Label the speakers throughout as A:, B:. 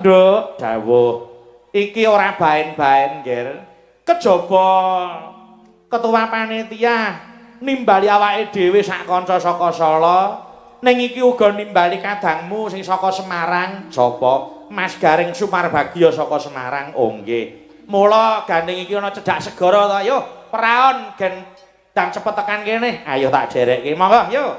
A: Nduk, dawuh. Iki ora baen-baen, Ger. Kejaba ketua panitia nimbali awake dhewe sak kanca saka Solo, ning iki uga nimbali kadangmu sing saka Semarang. Sapa? Mas Garing Sumarbagya saka Semarang. Oh nggih. Mula gandeng iki ana cedhak segara to. Yo, praon gen dang cepet tekan kene. Ayo tak jerekke. Monggo, yo.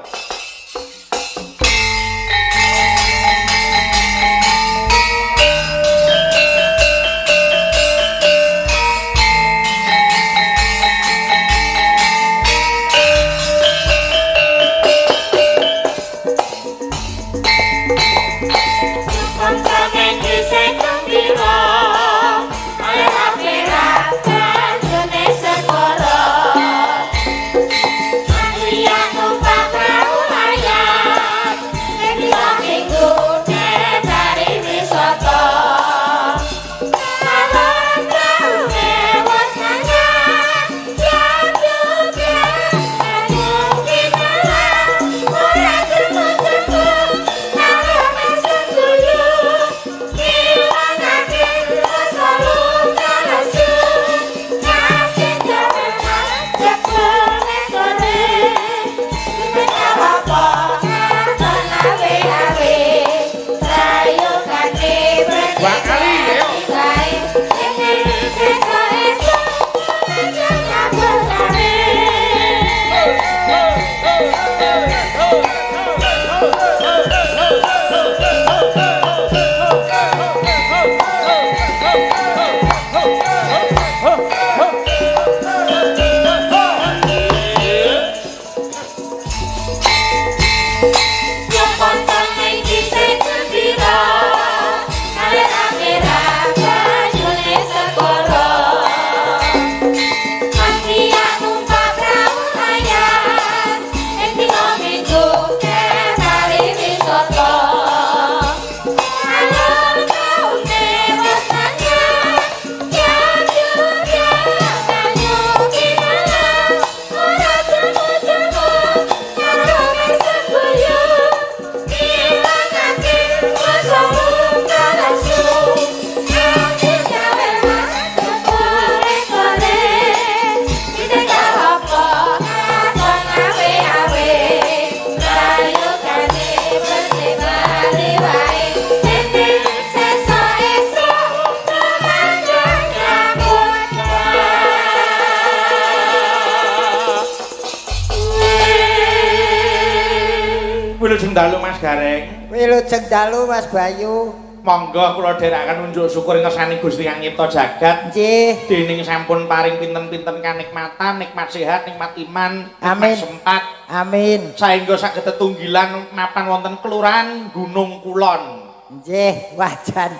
A: Wilujeng dalu Mas Gareng.
B: Wilujeng dalu Mas Bayu.
A: Monggo kula dherekaken unjuk syukur ngersani Gusti Kang Nyipta Jagat.
B: Nggih.
A: Dening sampun paring pinten-pinten kanikmatan, nikmat sehat, nikmat iman, nikmat sempat.
B: Amin.
A: Saengga saged tetunggilan mapan wonten kelurahan Gunung Kulon.
B: Nggih, wajan.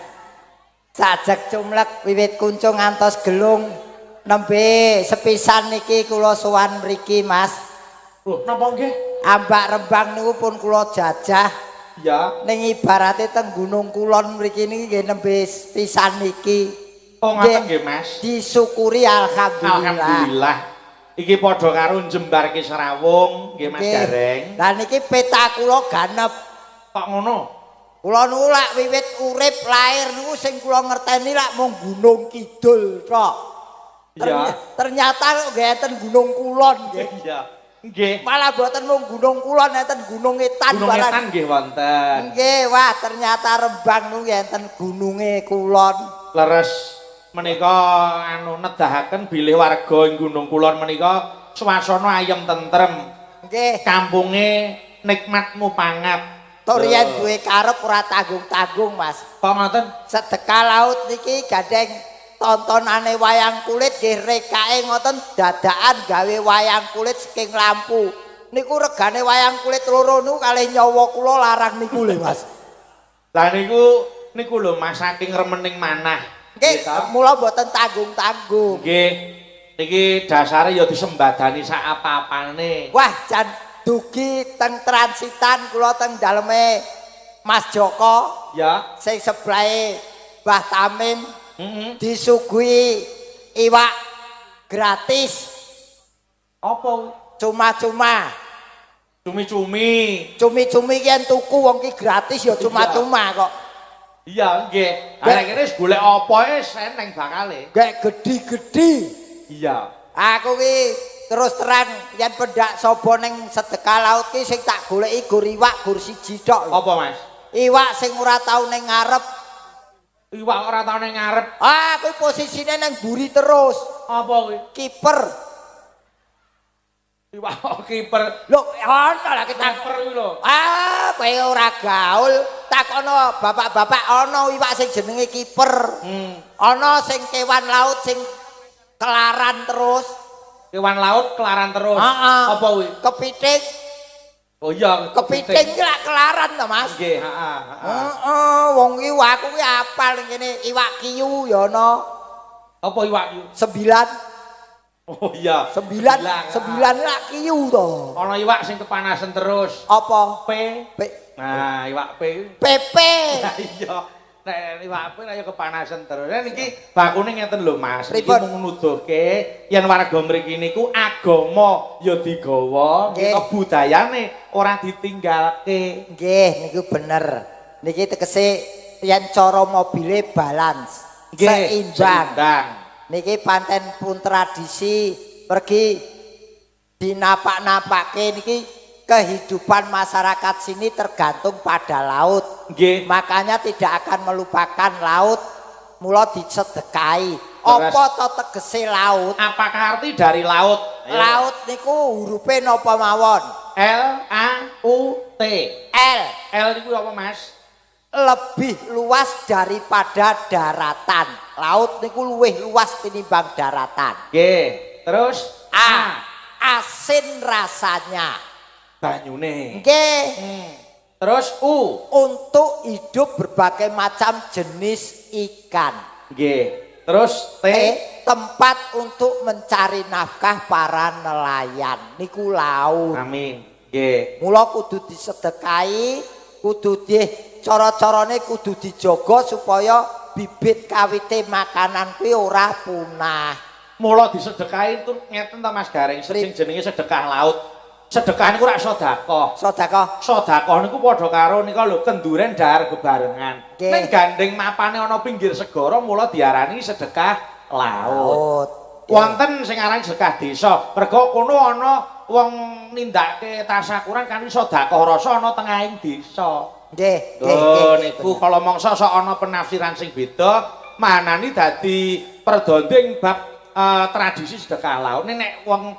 B: Sajek cumlek wiwit kuncung ngantos gelung nembe sepisan niki kula sowan mriki Mas.
A: Lho, napa nggih?
B: Ambak Rembang niku pun kula jajah.
A: Ya.
B: Ning ibarate teng Gunung Kulon mriki niki nggih nembe pisan niki.
A: Oh ngoten nggih Mas.
B: Disyukuri alhamdulillah.
A: Alhamdulillah. Iki padha karo njembarke Serawung nggih Mas Gareng.
B: Lah niki peta kula ganep.
A: Kok ngono?
B: Kula niku lak wiwit urip lair niku sing kula ngerteni lak mung Gunung Kidul tok.
A: Iya.
B: Ternyata kok nggih enten Gunung Kulon nggih.
A: Iya. Nggih.
B: Malah boten mung Gunung Kulon enten Gunung Etan.
A: Gunung Etan nggih wonten.
B: Nggih, wah ternyata Rembang niku enten gununge Kulon.
A: Leres menika anu nedahaken bilih warga ing Gunung Kulon menika swasana ayem tentrem.
B: Nggih.
A: Kampunge nikmat mupangat.
B: Torian duwe karep ora tanggung-tanggung, Mas.
A: Kok ngoten?
B: Sedekah laut niki gandeng tontonane wayang kulit nggih rekake ngoten dadakan gawe wayang kulit saking lampu. Niku regane wayang kulit loro niku kalih nyawa kula larang niku lho, Mas.
A: Lah niku lho Mas saking remening manah.
B: Nggih, mula mboten tanggung-tanggung.
A: Nggih. Niki dasare ya disembadani sak apa-apane.
B: Wah, jan dugi teng transitan kula teng daleme Mas Joko.
A: Ya.
B: Sing sebelahe Mbah Tamim. Disuguhi iwak gratis.
A: Apa?
B: Cuma-cuma.
A: Cumi-cumi.
B: Cumi-cumi ki yen tuku wong ki gratis ya cuma-cuma kok.
A: Iya, nggih. Arek kene wis golek apa seneng bakale.
B: Gek gedhi-gedhi.
A: Iya.
B: Aku ki terus terang yen pendak sapa ning sedekah laut ki sing tak goleki gur iwak gur siji tok.
A: Apa, Mas?
B: Iwak sing ora tau ning ngarep.
A: Iwak ora tau ning ngarep.
B: Ah, kuwi posisine nang mburi terus.
A: Apa kuwi?
B: Kiper.
A: Iwak kiper.
B: Lho, ana lah kita
A: Kiper kuwi lho.
B: Ah, kowe ora gaul. Takono bapak-bapak ana iwak sing jenenge kiper. Ana sing kewan laut sing kelaran terus.
A: Kewan laut kelaran terus.
B: Heeh.
A: Apa kuwi?
B: Kepiting.
A: Oh iya,
B: Kepiting ki lak kelaran to, Mas.
A: Nggih, heeh, heeh.
B: Heeh, wong iki aku ki apal ning kene iwak kiyu ya ana
A: Apa iwak iki?
B: 9.
A: Oh iya.
B: 9 lak kiyu to.
A: Ana iwak sing kepanasan terus.
B: Apa?
A: P.
B: Pe-
A: Nah, iwak P.
B: Pepe.
A: Nah iya. Nek iwak P ya kepanasan terus. Nah niki bakune ngeten lho Mas. Iki
B: Pripun?
A: mung nuduhke yen warga mriki niku agama ya digawa,
B: Nggih.
A: budayane ora ditinggalke.
B: Nggih, niku bener. Niki tegese yen cara mobile balance, seimbang. Niki pancen pun tradisi pergi dinapak-napake niki kehidupan masyarakat sini tergantung pada laut.
A: Nggih.
B: Makanya tidak akan melupakan laut, mula disedekahi. Apa to tegese laut?
A: Apakah arti dari laut? Ayo.
B: Laut niku hurufe napa mawon?
A: L A U T.
B: L.
A: L niku apa Mas?
B: Lebih luas daripada daratan. Laut niku luwih luas tinimbang daratan.
A: Nggih. Terus
B: A. Asin rasanya.
A: Banyune.
B: Nggih.
A: Terus U.
B: Untuk hidup berbagai macam jenis ikan.
A: Nggih. Terus T.
B: Tempat untuk mencari nafkah para nelayan. Niku laut.
A: Amin. Nggih.
B: Mula kudu disedekahi, kudu cara-carane kudu dijaga supaya bibit kawite makanan kuwi ora punah.
A: Mula disedekahi itu ngeten ta Mas Garing, sing jenenge sedekah laut. Sedekah niku ora sedekah.
B: Sedekah.
A: Sedekah niku padha karo nika lho kenduren dahar bebarengan.
B: Nggih.
A: Ning gandeng mapane ana pinggir segara mula diarani sedekah laut. Wonten sing aran sedekah desa. Mergo kono ana wong nindakake tasyakuran kan sedekah rasa ana tengahing desa.
B: Nggih,
A: Oh niku kala mangsa sok ana penafsiran sing beda, manani dadi perdonding bab tradisi sedekah laut. Nek wong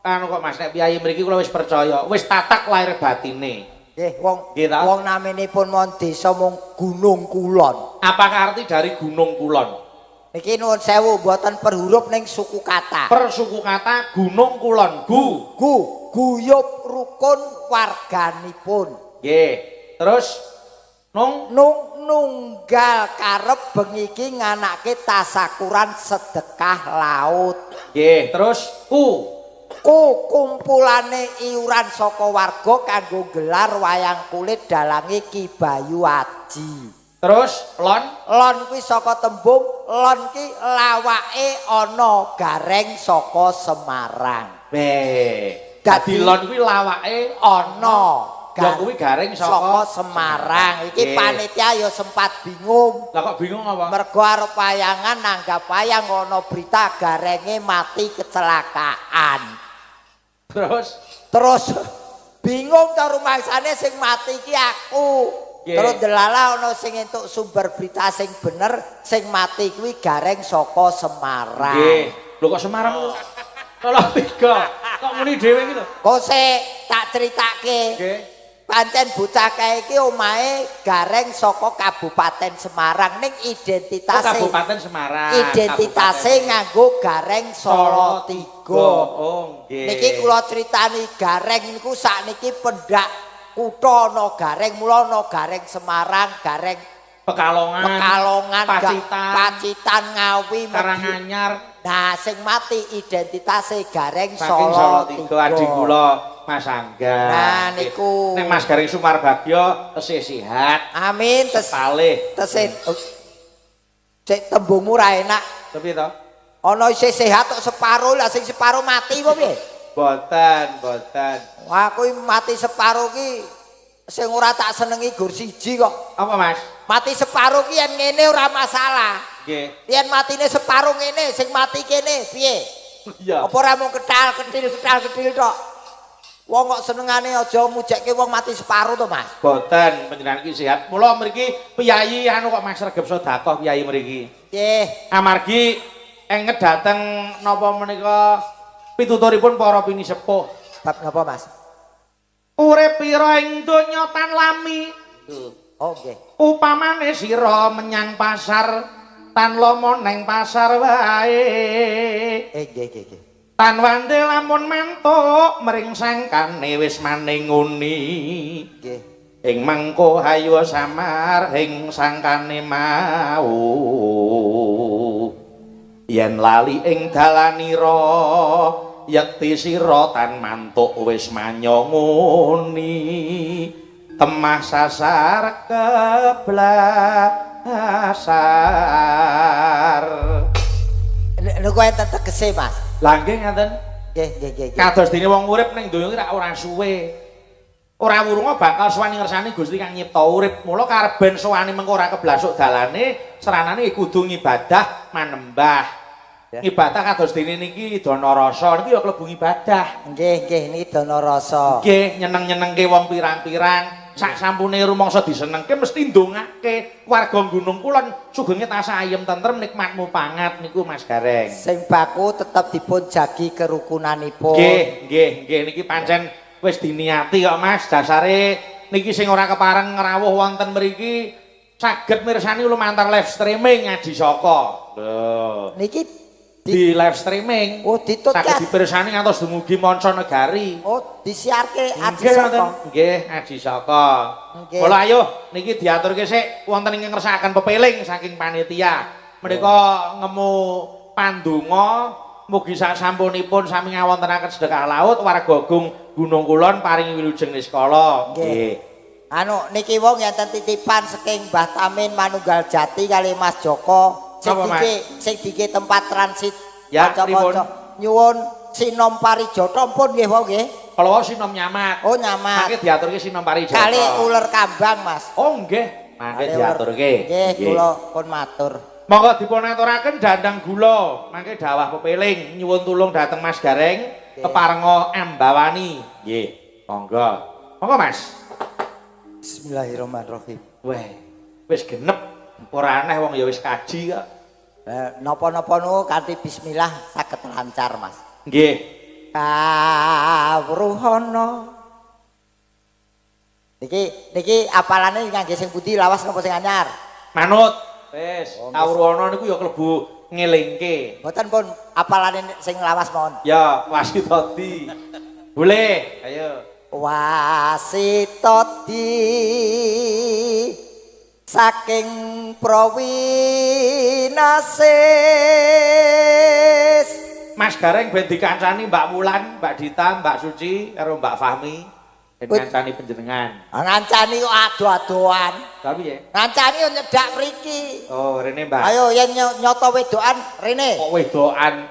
A: anu kok Mas nek piyayi mriki kula wis percaya, wis tatak lahir batine.
B: Nggih, wong
A: Nggih ta?
B: wong namenipun mon desa mung Gunung Kulon.
A: Apakah arti dari Gunung Kulon?
B: Niki nuwun sewu mboten per huruf ning suku kata.
A: Per suku kata Gunung Kulon.
B: Guyub rukun warganipun.
A: Nggih. Terus
B: Nunggal karep bengi iki nganake tasakuran sedekah laut.
A: Nggih, terus
B: Kumpulane iuran saka warga kanggo gelar wayang kulit dalange Ki Bayu Aji.
A: Terus
B: Lon kuwi saka tembung lon ki lawake ana gareng saka Semarang.
A: Dadi lon kuwi lawake
B: Ana
A: ya kuwi garing
B: saka Semarang. Iki panitia ya sempat bingung.
A: Lah kok bingung apa?
B: Mergo arep wayangan nanggap wayang ana berita garenge mati kecelakaan. Terus bingung to rumangsane sing mati iki aku. Terus delala ana sing entuk sumber berita sing bener, sing mati kuwi gareng saka Semarang.
A: Nggih. Lho kok Semarang? Kalau tiga. Kok muni dhewe iki lho?
B: Kok tak critakake.
A: Nggih.
B: Pancen bocah kae iki omahe gareng saka Kabupaten Semarang ning identitase
A: Kabupaten Semarang.
B: Identitase nganggo gareng Salatiga.
A: Oh, nggih.
B: Niki kula critani gareng niku sakniki pendak kutha ana gareng, mula ana gareng Semarang, gareng Pekalongan, Pacitan, Ngawi,
A: Karanganyar.
B: Nah, sing mati identitase gareng
A: Salatiga adik kula Mas Angga.
B: Nah niku.
A: Nek Mas Garing Sumarbagya tesih sehat.
B: Amin
A: Palih.
B: Tesih. Cek tembungmu ra enak.
A: Tapi to?
B: Ana isih sehat kok separo lah sing separo mati apa piye?
A: Boten.
B: Wah, kuwi mati separo ki sing ora tak senengi gur siji kok.
A: Apa Mas?
B: Mati separuh ki yen ngene ora masalah.
A: Nggih.
B: Yen matine separuh ngene, sing mati kene piye?
A: Iya.
B: Apa ora mung ketal-ketil tok. Wong kok senengane aja mujekke wong mati separuh to, Mas.
A: Boten panjenengan iki sehat. Mula mriki piyayi anu kok Mas regep sedekah piyayi mriki.
B: Nggih.
A: Amargi enget dateng napa menika pituturipun para pinisepuh.
B: Bab napa, Mas?
A: Urip pira ing donya tan lami.
B: Oh, nggih.
A: Upamane sira menyang pasar tan lomo neng pasar wae.
B: Nggih.
A: Tan wande lamun mantuk mring sangkane wis maning nguni.
B: Nggih.
A: Ing mengko hayu samar ing sangkane mau. Yen lali ing dalanira yekti sira tan mantuk wis manyongoni. Temah sasar keblasar.
B: Niku enten tegese, Mas.
A: Lah nggih ngaten.
B: Nggih.
A: Kados dene wong urip ning donya iki ora suwe. Ora wurunga bakal suwani ngersani Gusti kang nyipta urip. Mula kareben suwani mengko ora keblasuk dalane, seranane kudu ngibadah manembah. Ibadah kados dene niki dana rasa niki ya klebu ibadah.
B: Nggih, niki dana rasa.
A: Nggih, nyeneng-nyenengke wong pirang-pirang. Sak sampune rumangsa disenengke mesti ndongake warga Gunung Kulon sugenge tansah ayem tentrem nikmatmu pangat niku Mas Gareng.
B: Sing baku tetep dipun jagi kerukunanipun.
A: Nggih, niki pancen wis diniati kok Mas. Dasare niki sing ora kepareng ngrawuh wonten mriki saged mirsani lumantar live streaming Adi Saka. Lho.
B: Niki
A: Di live streaming.
B: Oh, ditutkan.
A: Saged dipirsani ngantos dumugi manca negari.
B: Oh, disiarke Adi
A: Nggih,
B: Saka.
A: Nggih, Adi Saka.
B: Nggih.
A: Mula ayo niki diaturke sik wonten ing ngersakaken pepeling saking panitia. Menika ngemu pandonga mugi sak sampunipun sami ngawontenaken sedekah laut warga Gunung Kulon paringi wilujeng niskala.
B: Nggih. Anu niki wong enten titipan saking Mbah Tamin Manunggal Jati kali Mas Joko. Sing dike tempat transit
A: ya
B: kanca-kanca nyuwun sinom parijata pun nggih wong nggih.
A: Kalau sinom nyamat.
B: Oh nyamat.
A: Mangke diaturke sinom parijata.
B: Kali uler kambang Mas.
A: Oh nggih, mangke diaturke.
B: Nggih, kula pun matur.
A: Monggo dipun aturaken dandang gula, mangke dawah pepeling nyuwun tulung dhateng Mas Gareng keparenga ambawani. Nggih, monggo. Monggo Mas.
B: Bismillahirrahmanirrahim.
A: Weh, wis genep. Ora aneh wong ya wis kaji kok.
B: Napa-napa niku kanthi bismillah saged lancar, Mas.
A: Nggih.
B: Kawruhana. Niki apalane ngangge sing pundi lawas napa sing anyar?
A: Manut. Wis, kawruhana niku ya klebu ngelingke.
B: Mboten pun apalane sing lawas mawon.
A: Ya, wasitodi. Boleh, ayo.
B: Wasitodi saking Prawinasis.
A: Mas Gareng ben dikancani Mbak Wulan, Mbak Dita, Mbak Suci karo Mbak Fahmi ben ngancani panjenengan.
B: Ngancani kok ado-adoan.
A: Tapi ya.
B: Ngancani yo nyedak mriki.
A: Oh, rene Mbak.
B: Ayo yen nyoto wedokan rene.
A: Kok wedokan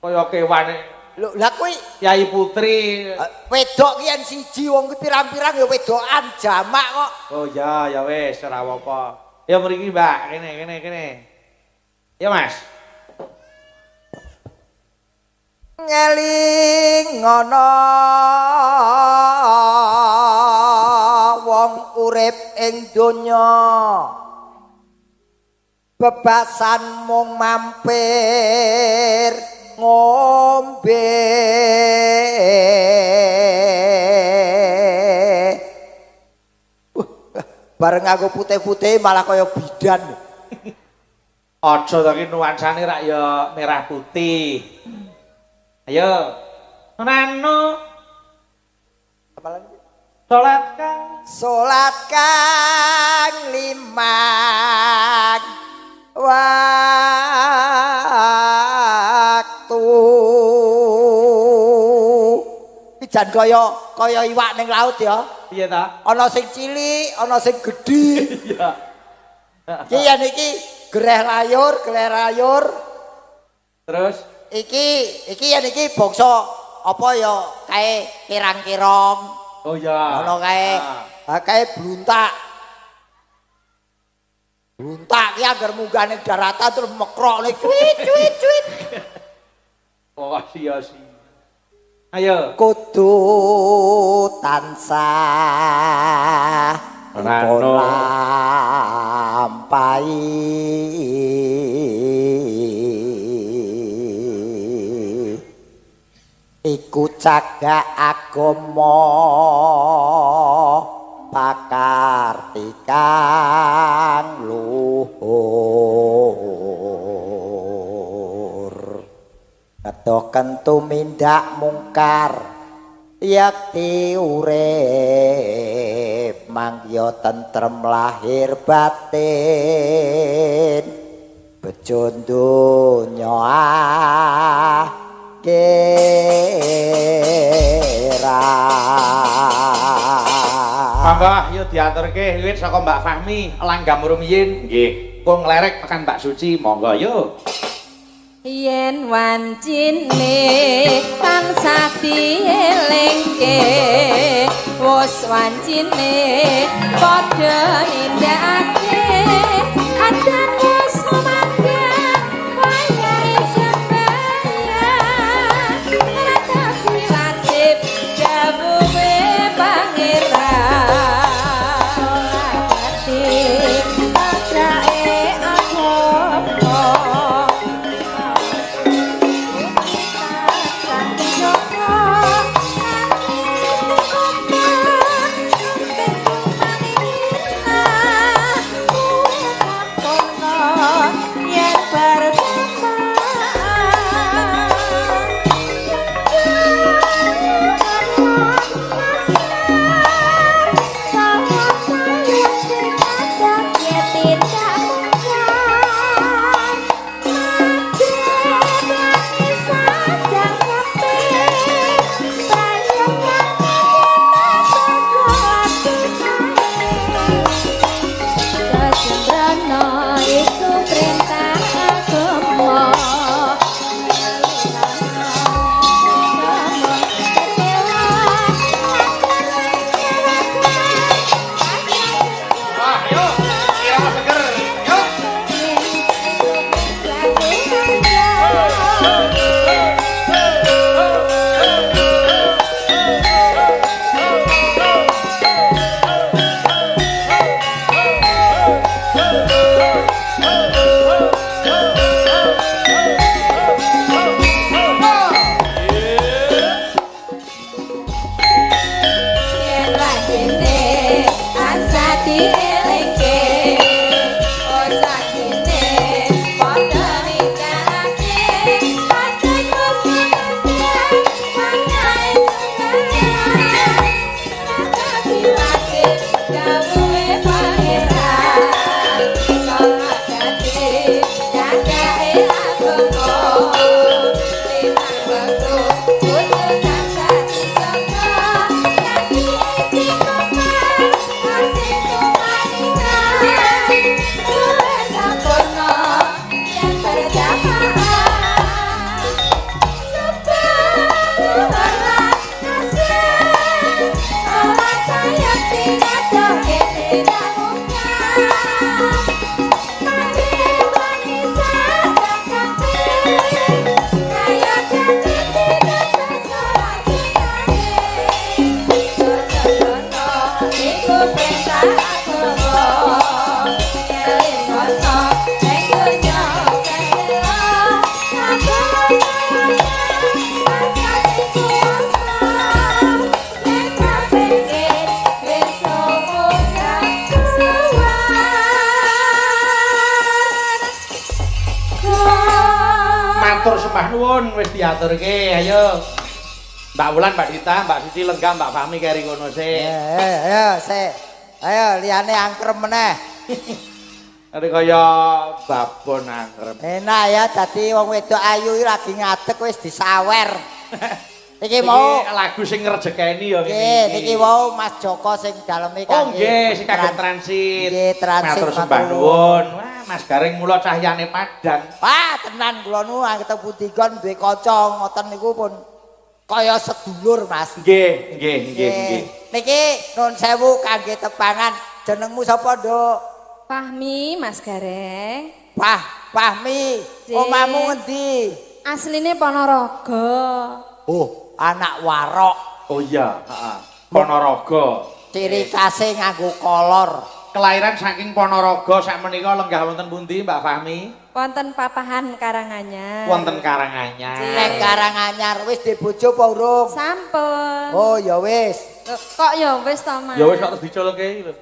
A: kaya kewan.
B: Lho, lah kuwi
A: Kyai Putri.
B: Wedok ki yen siji wong ki pirang-pirang ya wedokan jamak kok.
A: Oh ya, ya wis ora apa-apa. Ya mriki Mbak, kene. Ya Mas.
B: Ngeling ngono wong urip ing donya bebasan mung mampir ngombe bareng aku putih-putih malah kaya bidan.
A: Aja to ki nuansane rak ya merah putih. Ayo. Nano.
B: Apa lagi?
A: Salat
B: Kang limang waktu. Jan kaya iwak ning laut ya.
A: Piye ta?
B: Ana sing cilik, ana sing gedhi.
A: Iya.
B: Iki ya niki greh layur.
A: Terus
B: Iki ya niki bangsa apa ya kae kirang-kirong.
A: oh ya.
B: Ana kae kae bluntak. Untak ki anggar munggah ning daratan terus mekrokne cuit.
A: Oh sia-sia. Ayo.
B: Kudu tansah
A: Rano
B: lampahi iku cagak agama pakar tikang luhur kedoken tumindak mungkar yakti urip mangya tentrem lahir batin bejo donya kira
A: monggo yuk diaturke wiwit saka Mbak Fahmi langgam rumiyin nggih kok nglerek tekan Mbak Suci monggo yuk
C: yen wancine tansah dielingke wis wancine padha nindakake adan wis sumadya wayahe sembahyang ngratapi wajib dawuhe pangeran ati pacake agama
A: matur sembah nuwun wis diaturke ayo Mbak Wulan Mbak Dita Mbak Suci lenggah Mbak Fahmi keri ngono sik
B: ayo liyane angkrem meneh
A: ada kaya babon angkrem
B: enak ya dadi wong wedok ayu lagi ngadeg wis disawer iki mau
A: lagu sing ngrejekeni ya
B: nggih niki wau Mas Joko sing daleme
A: oh nggih sing kagem transit
B: nggih transit
A: matur sembah nuwun wah Mas Garing mula cahyane padhang
B: wah tenan kula nu ketemu digon duwe kanca ngoten niku pun kaya sedulur Mas
A: nggih
B: niki nun sewu kangge tepangan jenengmu sapa Nduk
C: Fahmi Mas Gareng.
B: Fahmi,
C: Cik.
B: omamu ngendi?
C: Asline Ponorogo.
B: Oh, anak warok.
A: Oh iya, heeh. Ponorogo.
B: Ciri khasé nganggo kolor.
A: Kelahiran saking Ponorogo sakmenika lenggah wonten pundi Mbak Fahmi?
C: Wonten Papahan Karanganyar.
A: Wonten Karanganyar.
B: Nek Karanganyar wis di bojo apa urung?
C: Sampun.
B: Oh, ya wis.
C: Loh, kok ya wis to, Mas?
A: Ya wis kok terus diculke iki lho.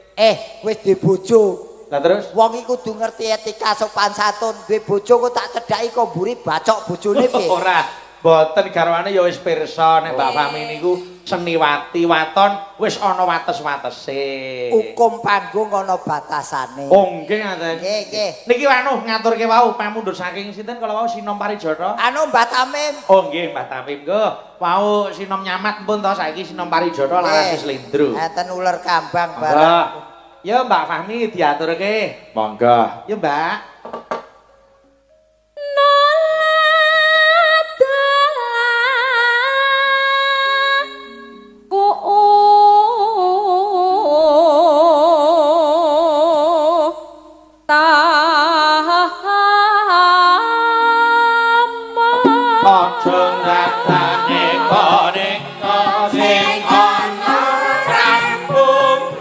B: Wis di bojo.
A: Lah terus
B: Wong iku kudu ngerti etika sopan santun. Duwe bojo kok tak cedhaki kok mburi bacok bojone piye?
A: ora, boten garwane ya wis pirsa nek Mbak Fahmi niku seniwati waton wis ana wates-watese.
B: Hukum panggung ana batasane.
A: Oh nggih ngaten.
B: Nggih, nggih.
A: Niki wanuh ngaturke wau pamundur saking sinten kala wau Sinom Parijata.
B: Anu Mbak Tamim.
A: Oh nggih Mbak Tamim go. Wau Sinom Nyamat pun to saiki Sinom Parijata laras Slendro.
B: Enten uler kambang
A: Monggo.
B: bareng.
A: Ya Mbak Fahmi diaturke. Monggo. Ya Mbak. Aja ngatane koneka sing ana rambung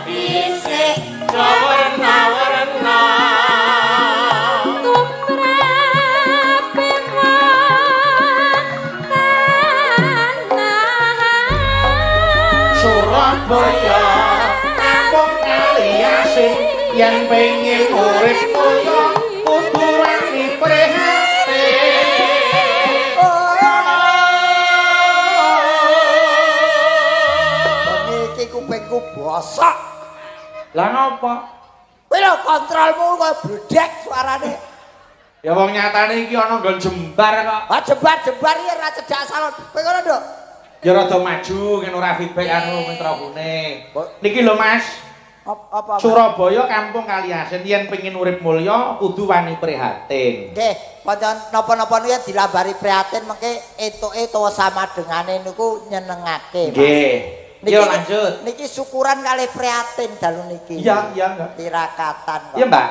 A: dhisik warna-warna Surabaya kampung kali asih yen pengin urip mulya kudu wani prihatin.
B: Iki kupingku bosok.
A: Lah napa?
B: Kowe lho kontrolmu kok bledek suarane.
A: Ya wong nyatane iki ana nggon jembar kok.
B: Ah jebar-jebar iki ora cedhak salon. Kowe ngono, Nduk?
A: Ya rada maju ngene ora feedback anu mitra kuning. Niki lho Mas,
B: Apa?
A: Surabaya kampung Kaliasin yen pengin urip mulya kudu wani prihatin.
B: Nggih, pancen napa-napa niku yen dilambari prihatin mengke etuke utawa samadengane niku nyenengake. Mas.
A: Nggih. Yo lanjut.
B: Niki syukuran kalih prihatin dalu niki.
A: Iya, iya enggak.
B: Tirakatan, Pak.
A: Iya, Mbak.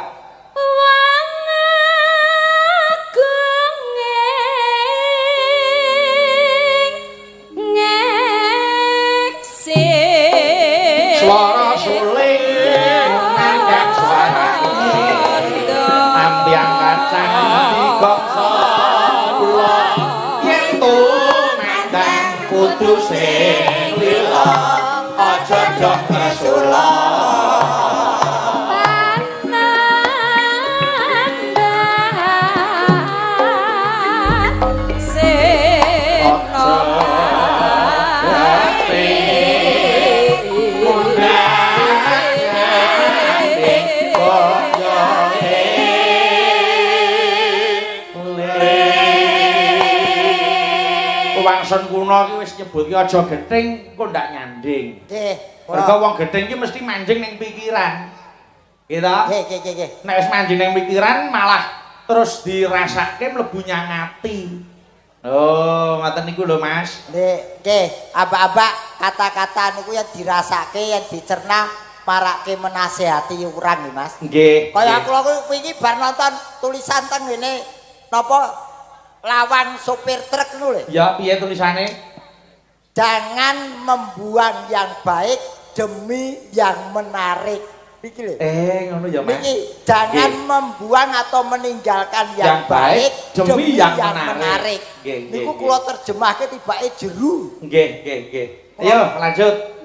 A: Suara suling ngangkat suara ambiang kacang dikok kula yen tumandang kudu sing lila aja dok resula wangsun kuno iki wis nyebut ki aja gething kok ndak nyanding.
B: Nggih.
A: Mergo wong gething ki mesti manjing ning pikiran. Gitu.
B: Nggih.
A: Nek wis manjing ning pikiran malah terus dirasake mlebu nyang ati. Oh, ngoten niku lho Mas.
B: Nggih, abak-abak kata-kata niku yang dirasake, yang dicerna marake menasehati urang nggih, Mas.
A: Nggih.
B: Kaya kula wingi bar nonton tulisan teng ngene napa lawan sopir truk ngono lho.
A: Ya, piye tulisane?
B: Jangan membuang yang baik demi yang menarik. Iki lho.
A: Ngono ya, Mas.
B: Niki jangan membuang atau meninggalkan yang baik demi yang menarik. Niku kula terjemahke tibake jeru.
A: Nggih. Ayo lanjut.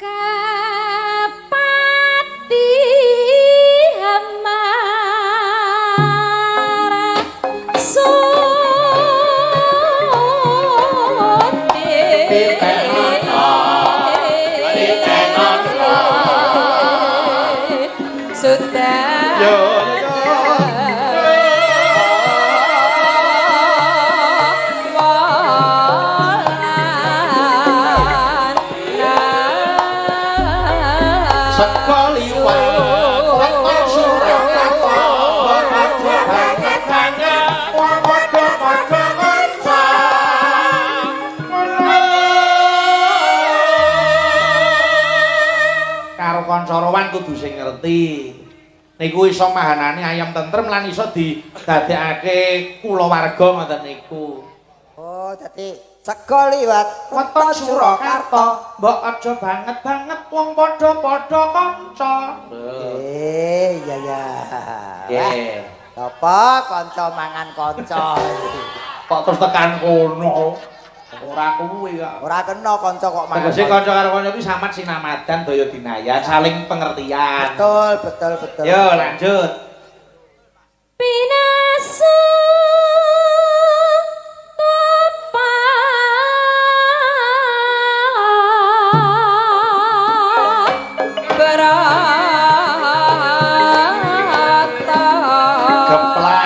C: Kapati hamara sudah
A: Karo kanca rowan kudu sing ngerti. Niku iso mahanani ayam tentrem lan iso didadekake kulawarga ngoten niku.
B: Oh, dadi sego liwat
A: Weton Surakarta, mbok aja banget-banget wong padha-padha kanca.
B: Iya ya.
A: Nggih.
B: Apa kanca mangan kanca.
A: Kok terus tekan kono. Ora kuwi kok.
B: Ora kena kanca kok mangan.
A: Tegese kanca karo kanca iki samad sinamadan daya dinayan, saling pengertian.
B: Betul.
A: Yo lanjut.
C: Pinasa tapa berata
A: Geplak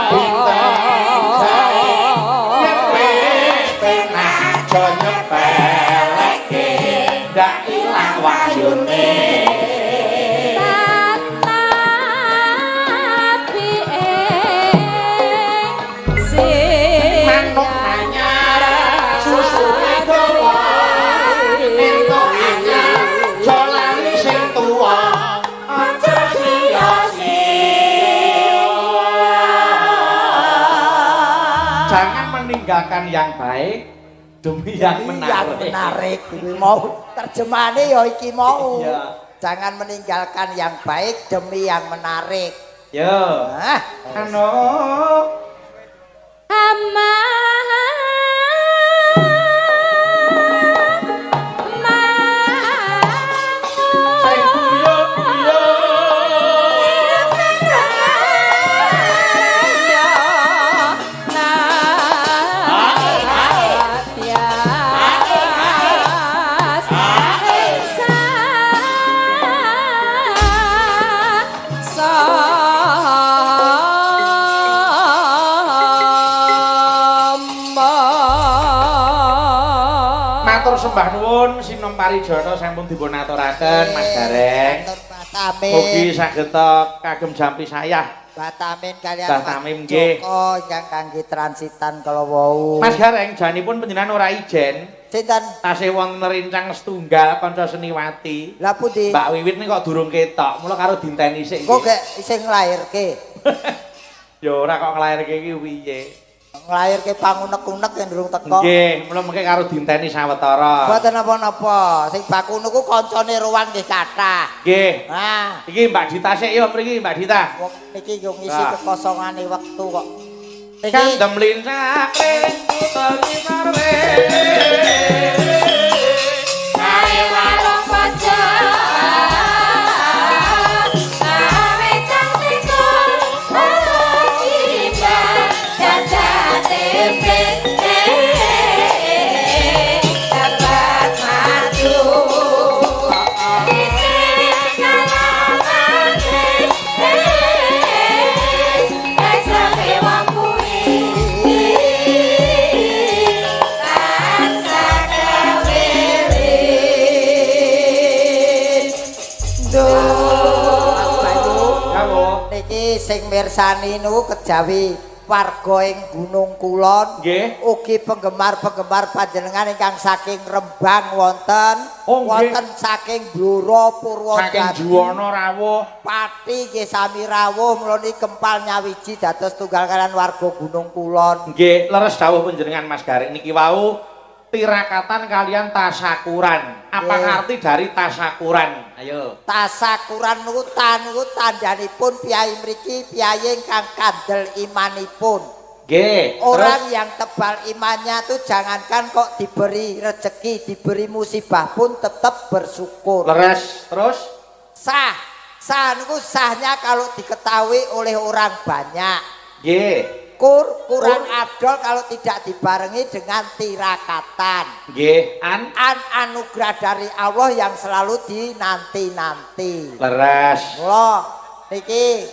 A: bintang yen wis penah aja nyepeleke ndak ilang wahyune. Manuk anyar susune dawa entuk anyar jolani sing tuwa aja sia-sia. Jangan meninggalkan yang baik demi yang menarik.
B: Yang menarik iki mau terjemahane ya iki mau.
A: Iya.
B: Jangan meninggalkan yang baik demi yang menarik.
A: Yo.
B: Nah,
A: Anu
C: ama
A: matur sembah nuwun Sinom Parijata sampun dipun aturaken Mas Gareng.
B: Matur Batamin.
A: Mugi saged kagem jampi sayah.
B: Batamin kalian
A: Mbah Tamim nggih.
B: Joko ingkang kangge transitan kala wau.
A: Mas Gareng janipun panjenengan ora ijen.
B: Sinten?
A: Tasih wonten rincang setunggal kanca seniwati.
B: Lah pundi?
A: Mbak Wiwit nih kok durung ketok, mula karo dinteni sik.
B: Kok gak isih nglairke?
A: Ya ora kok nglairke iki piye.
B: Nglairke pangunek-unek yang durung teko.
A: Nggih, mula mengke karo dinteni sawetara.
B: Mboten napa-napa. Sing baku niku kancane Rowan nggih kathah.
A: Nggih.
B: Nah,
A: Iki Mbak Dita sik yo mriki Mbak Dita.
B: wong niki yo ngisi
A: Nah.
B: kekosongane wektu kok. Niki
A: Kandem lincak ring utawi marwe.
C: Ayo walong pacar Awe cantikku Orang cinta Cacat tempe Dapat madu Isi kalau manis sampai wong kuwi Tansah kewirin
B: Mas Bayu
A: Kamu
B: niki sing mirsani niku kejawi warga ing Gunung Kulon.
A: nggih.
B: Ugi penggemar-penggemar panjenengan ingkang saking Rembang wonten,
A: Oh, nggih.
B: wonten saking Blora Purwodadi.
A: Saking Juwana rawuh.
B: Pati nggih sami rawuh mloni kempal nyawiji dados tunggal kalian warga Gunung Kulon.
A: Nggih, leres dawuh panjenengan Mas Gareng niki wau tirakatan kalian tasakuran. Apa
B: Nggih.
A: arti dari tasakuran? Ayo.
B: Tasakuran niku tandhanipun piyai mriki piyai ingkang kandel imanipun.
A: Nggih.
B: Orang yang tebal imannya tuh jangankan kok diberi rezeki, diberi musibah pun tetap bersyukur.
A: Leres terus
B: Sah, sah niku sahnya kalau diketahui oleh orang banyak.
A: nggih.
B: Kurang adol kalau tidak dibarengi dengan tirakatan.
A: Nggih,
B: Anugerah dari Allah yang selalu dinanti-nanti.
A: leres.
B: Mula niki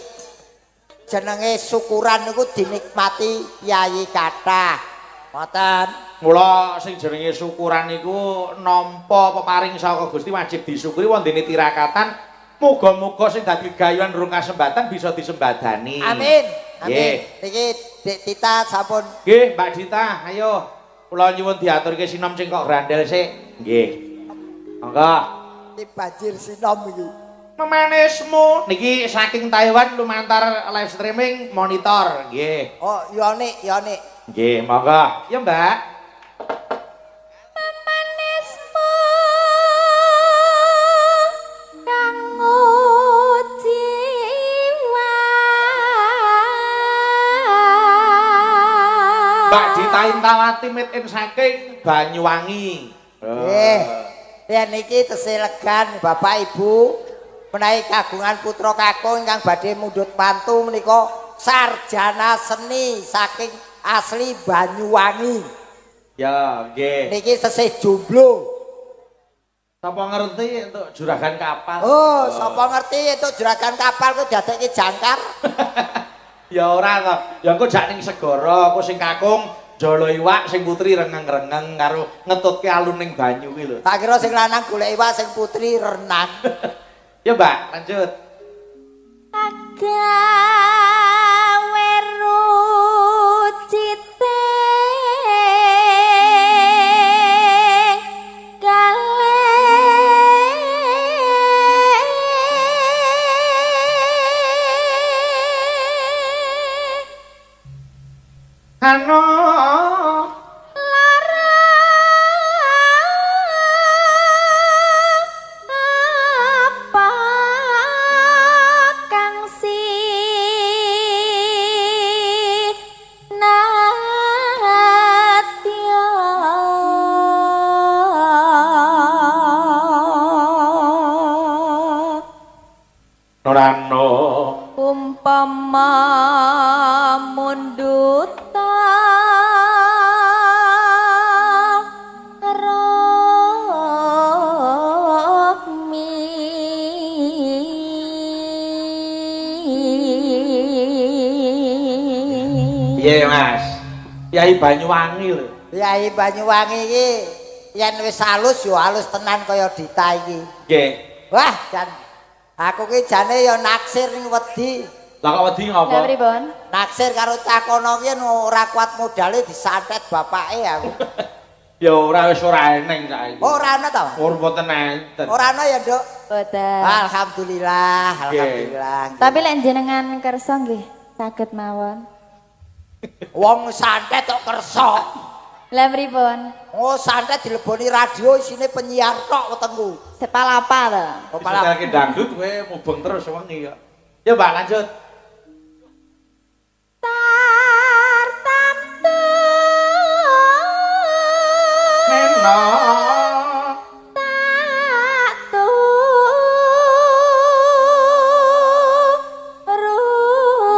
B: jenenge syukuran niku dinikmati piyai kathah. Ngoten.
A: Mula sing jenenge syukuran niku nampa peparing saka Gusti wajib disyukuri wondene tirakatan. Muga-muga sing dadi gayuhan rung kasembatan bisa disembadani.
B: Amin. Amin.
A: Nggih.
B: Niki Dik Tita sampun
A: Nggih, Mbak Dita, ayo. Kula nyuwun diaturke sinom sing kok grandel sik. Nggih. Monggo.
B: iki banjir sinom iki.
A: Memanismu niki saking Taiwan lumantar live streaming monitor nggih.
B: Oh, ya Nik, ya Nik.
A: Nggih, monggo. Ya, Mbak.
C: Memanismu kanggo jiwa.
A: Mbak Dita Intawati made in saking Banyuwangi.
B: Nggih. Yen niki tesih legan Bapak Ibu menawi kagungan putra kakung ingkang badhe mundhut mantu menika sarjana seni saking asli Banyuwangi.
A: Ya, nggih.
B: Niki tesih jomblo.
A: Sapa ngerti untuk juragan kapal?
B: Oh, sapa ngerti itu juragan kapal ku dadekke jangkar.
A: Ya ora to. Ya engko jak ning segara, aku sing kakung jolo iwak, sing putri rengeng-rengeng karo ngetutke alun ning banyu kuwi lho.
B: Tak kira sing lanang golek iwak, sing putri renang.
A: Ya, Mbak, lanjut.
C: Agawe rucite
A: Ano
C: apa kang si natya
A: Norano
C: umpama munduta
A: Iya, Mas. Yai Banyuwangi lho.
B: Yai Banyuwangi iki yen wis halus yo halus tenan kaya Dita iki.
A: Nggih.
B: Wah, jan aku ki jane yo naksir ning wedi.
A: Lah kok wedi
C: Lah
A: ngopo?
C: pripun?
B: Naksir karo cakono ki ora kuat modale disantet bapake aku.
A: Ya ora wis ora eneng saiki.
B: Ora ana to?
A: Ora boten enten.
B: Ora ana ya, Nduk.
C: Boten.
B: Alhamdulillah, alhamdulillah.
C: Tapi lek jenengan kersa nggih saged mawon.
B: Wong santet kok kersa.
C: Lah pripun?
B: Oh, santet dileboni radio isine penyiar tok wetengku.
C: Sepalapa to.
B: Kepala
A: Kepala dangdut kowe mubeng terus wengi kok. Ya, Mbak, lanjut.
C: Tartamtu
A: Neno
C: tatu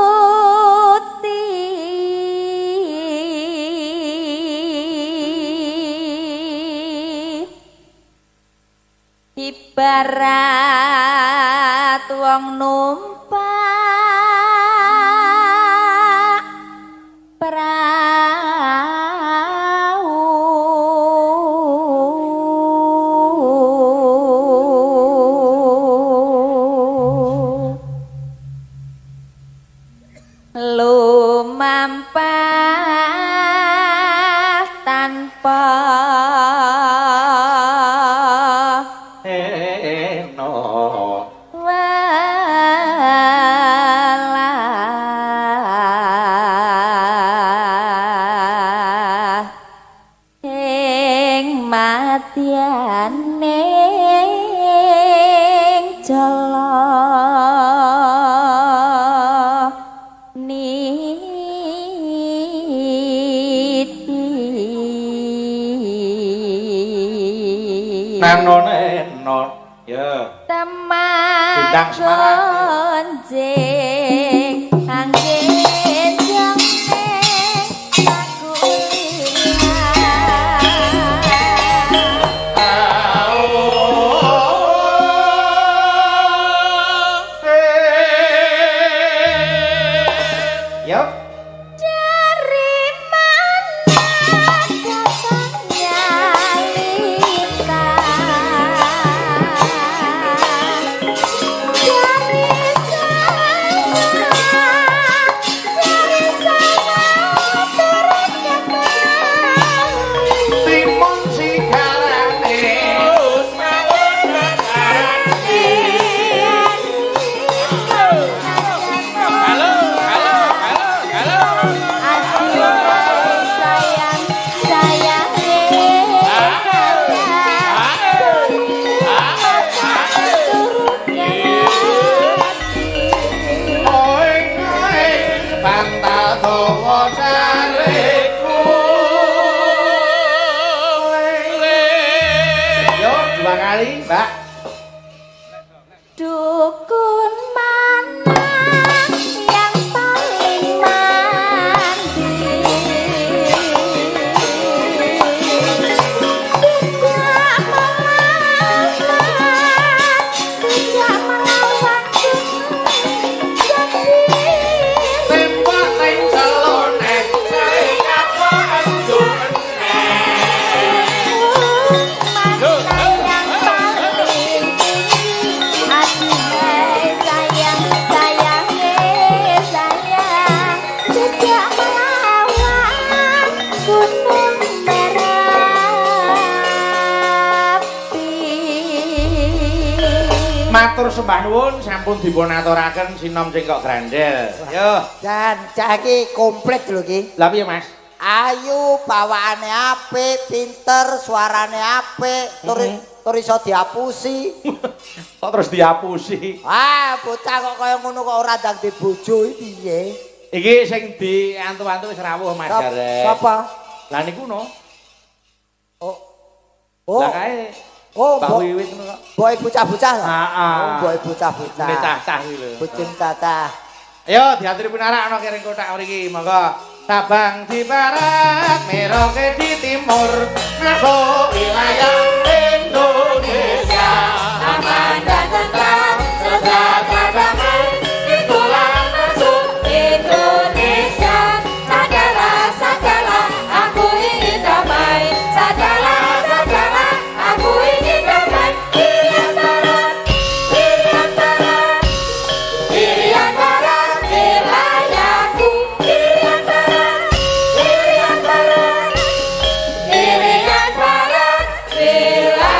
C: ruti ibarat wong numpak perahu lumampah tanpa
A: Neno
C: walah ing matiane jala niti
A: Neno. Ya. Bintang Semarang.
C: Gonjing angge jane aku
A: Yuk.
C: dari mana datangnya lintang dari sana
A: bantal dawa cariku. Yo, 2 kali, Mbak.
C: Dukun mana yang paling mandi? Tidak melawan
A: Tembak ning celonek, kae apa anjuran. Matur sembah nuwun sampun dipun aturaken sinom cengkok grandel. Yo.
B: Dan cah iki komplit lho iki.
A: Lah piye, Mas?
B: Ayu, bawaane apik, pinter, suarane apik, tur iso diapusi.
A: Kok terus diapusi?
B: Ah, bocah kok kaya ngono kok ora ndang di bojo iki piye?
A: Iki sing diantu-antu wis rawuh Mas Gareng.
B: Sapa?
A: Lah niku no.
B: Oh. Oh.
A: Lah kae.
B: Oh,
A: Mbak Wiwit ngono kok.
B: boy bocah-bocah.
A: Heeh.
B: Oh, boy bocah-bocah.
A: Ini cah-cah iki lho.
B: Bocin cacah.
A: Ayo diaturi pinarak ana kiring kotak mriki, monggo. Sabang di barat, Merauke di timur, masuk wilayah Indonesia. Aman dan tentram, sejahtera damai, itulah masuk Indonesia.
C: Sadarlah, sadarlah, aku ingin damai. Sadarlah, sadarlah, aku ingin damai. Irian barat, Irian barat, Irian barat, wilayahku. Irian barat, Irian barat, Irian barat, wilayahku.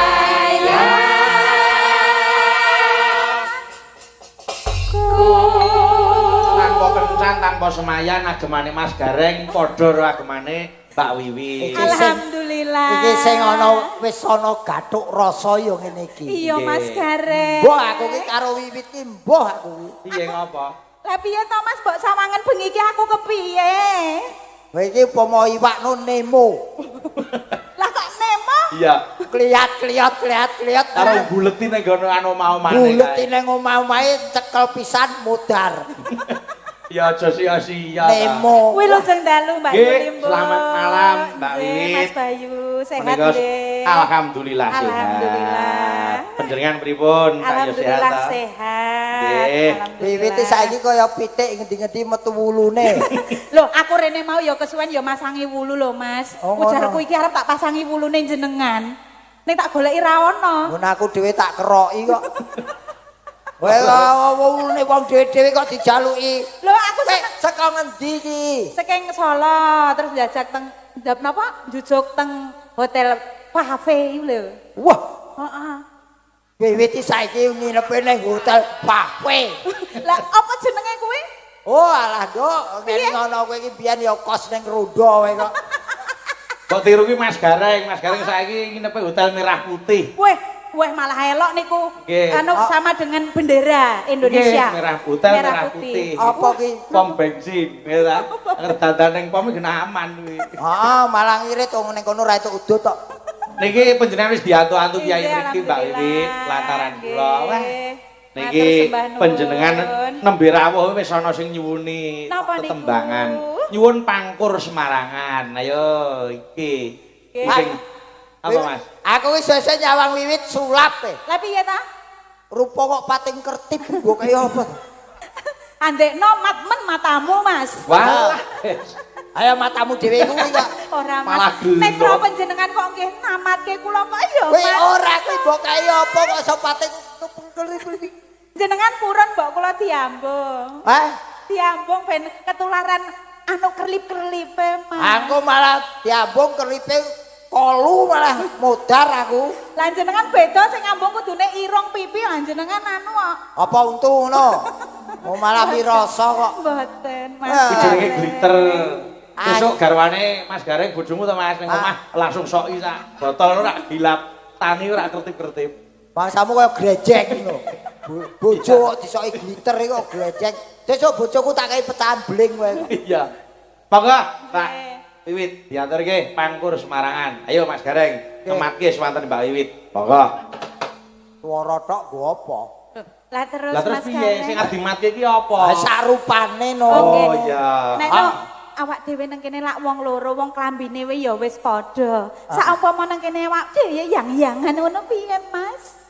A: Tanpa kencan, tanpa semayan, agemane Mas Gareng, padha karo agemane Mbak Wiwi.
C: Alhamdulillah.
B: Iki sing ana wis ana gathuk rasa ya ngene iki.
C: Iya Mas Gareng.
B: Mbah aku ki karo Wiwit ki mbah aku ki.
A: Piye ngopo?
C: Lah piye to Mas mbok sawangen bengi iki aku kepiye?
B: Kowe iki upama iwak no Nemo.
C: Lah kok Nemo?
A: Iya.
B: Kliat.
A: Karo buleti ning ngono anu mau maneh.
B: Buleti ning omah-omahe cekel pisan modar.
A: Ya aja sia-sia.
B: Nemo.
C: Kuwi lho jeng dalu Mbak
A: Nggih,
C: Yuli, Mbok.
A: selamat malam, Mbak
C: Nggih,
A: Wiwit.
C: Mas Bayu, sehat
A: Menika
C: nggih.
A: alhamdulillah sehat.
C: Alhamdulillah.
A: Panjenengan pripun? Tak yo
C: Alhamdulillah
A: ta?
C: sehat.
A: Nggih.
B: Wiwit saiki kaya pitik ngendi-ngendi metu wulune.
C: Lho, aku rene mau ya kesuwen ya masangi wulu lho, Mas.
B: Oh, ngono.
C: Ujarku iki arep tak pasangi wulune jenengan. Ning tak goleki ra ono.
B: Mun aku dhewe tak keroki kok. Kowe wulune wong dhewe-dhewe kok dijaluki.
C: Lho, aku
B: Saka ngendi iki?
C: saking Solo terus njajak teng ndap napa? Njujuk teng hotel Cafe iku lho.
B: Wah,
C: Heeh.
B: Wiwit iki saiki nginep ning hotel Pape.
C: Lah apa jenenge kuwi?
B: Oh, alah, Nduk, ngene ngono kowe iki biyen ya kos ning Rondo kowe kok.
A: Kok tiru ki Mas Gareng? Mas Gareng saiki nginepe Hotel Merah Putih.
C: Weh malah elok niku.
A: Nggih.
C: Anu sama dengan bendera Indonesia.
A: Nggih, Hotel Merah Putih.
B: Apa ki?
A: Pom bensin, ya ta? Anger dandan ning pom iki aman kuwi.
B: Heeh, malah ngirit wong ning kono ra entuk udut tok.
A: Niki panjenengan wis diantu-antu Kyai
C: Nggih,
A: mriki Mbak Wiwi
C: alhamdulillah.
A: lantaran
C: Nggih.
A: kula. Wah, niki
C: Matur sembah nuwun.
A: panjenengan nembe rawuh wis ana sing nyuwuni
C: Napa niku?
A: tetembangan. Nyuwun pangkur Semarangan. Ayo iki.
C: Nggih.
A: Sing apa Mas?
B: Aku wis sesuk nyawang Wiwit sulap e.
C: Lah piye ta?
B: Rupa kok pating kertip mbok kaya apa?
C: Andekno matmen matamu, Mas.
A: Wah.
B: Ayo matamu dhewe kuwi kok.
C: Ora
A: Malah
C: Mas.
A: gelo.
C: Nek kula panjenengan kok nggih namatke kula kok ya,
B: Kowe
C: Mas.
B: ora kuwi mbok kaya apa kok iso pating kertip.
C: Jenengan purun mbok kula diambung.
B: Hah?
C: Diambung ben ketularan anu kerlip-kerlipe, Mas.
B: Aku malah diambung keripe kolu malah modar aku.
C: Lah jenengan beda sing ngambung kudune irung pipi, lah jenengan anu kok.
B: Apa untung ngono? Oh malah miroso kok.
C: Mboten, Mas.
B: Ah.
A: Jenenge glitter.
B: Ah.
A: Besok garwane Mas Gareng bojomu to Mas ning omah langsung soki sak botol ora gilap, tani ora kertip-kertip.
B: Bangsamu kaya grejek ngono. Bojo kok disoki glitter iki kok gledek. Sesuk bojoku tak kei pecahan bling wae.
A: Iya. Monggo, Pak Wiwit diaturke Pangkur Semarangan. Ayo Mas Gareng, ngematke swanten Mbak Wiwit. Monggo.
B: Swara tok nggo apa?
C: Lah terus
A: Lah terus
C: Mas
A: piye
C: Gareng.
A: sing dimatke iki apa?
B: Ah sarupane no.
A: Oh iya.
C: Nek kok awak dhewe nang kene lak wong loro, wong klambine ya wis padha. Saumpama nang kene awak dhewe yang-yangan ngono piye, Mas?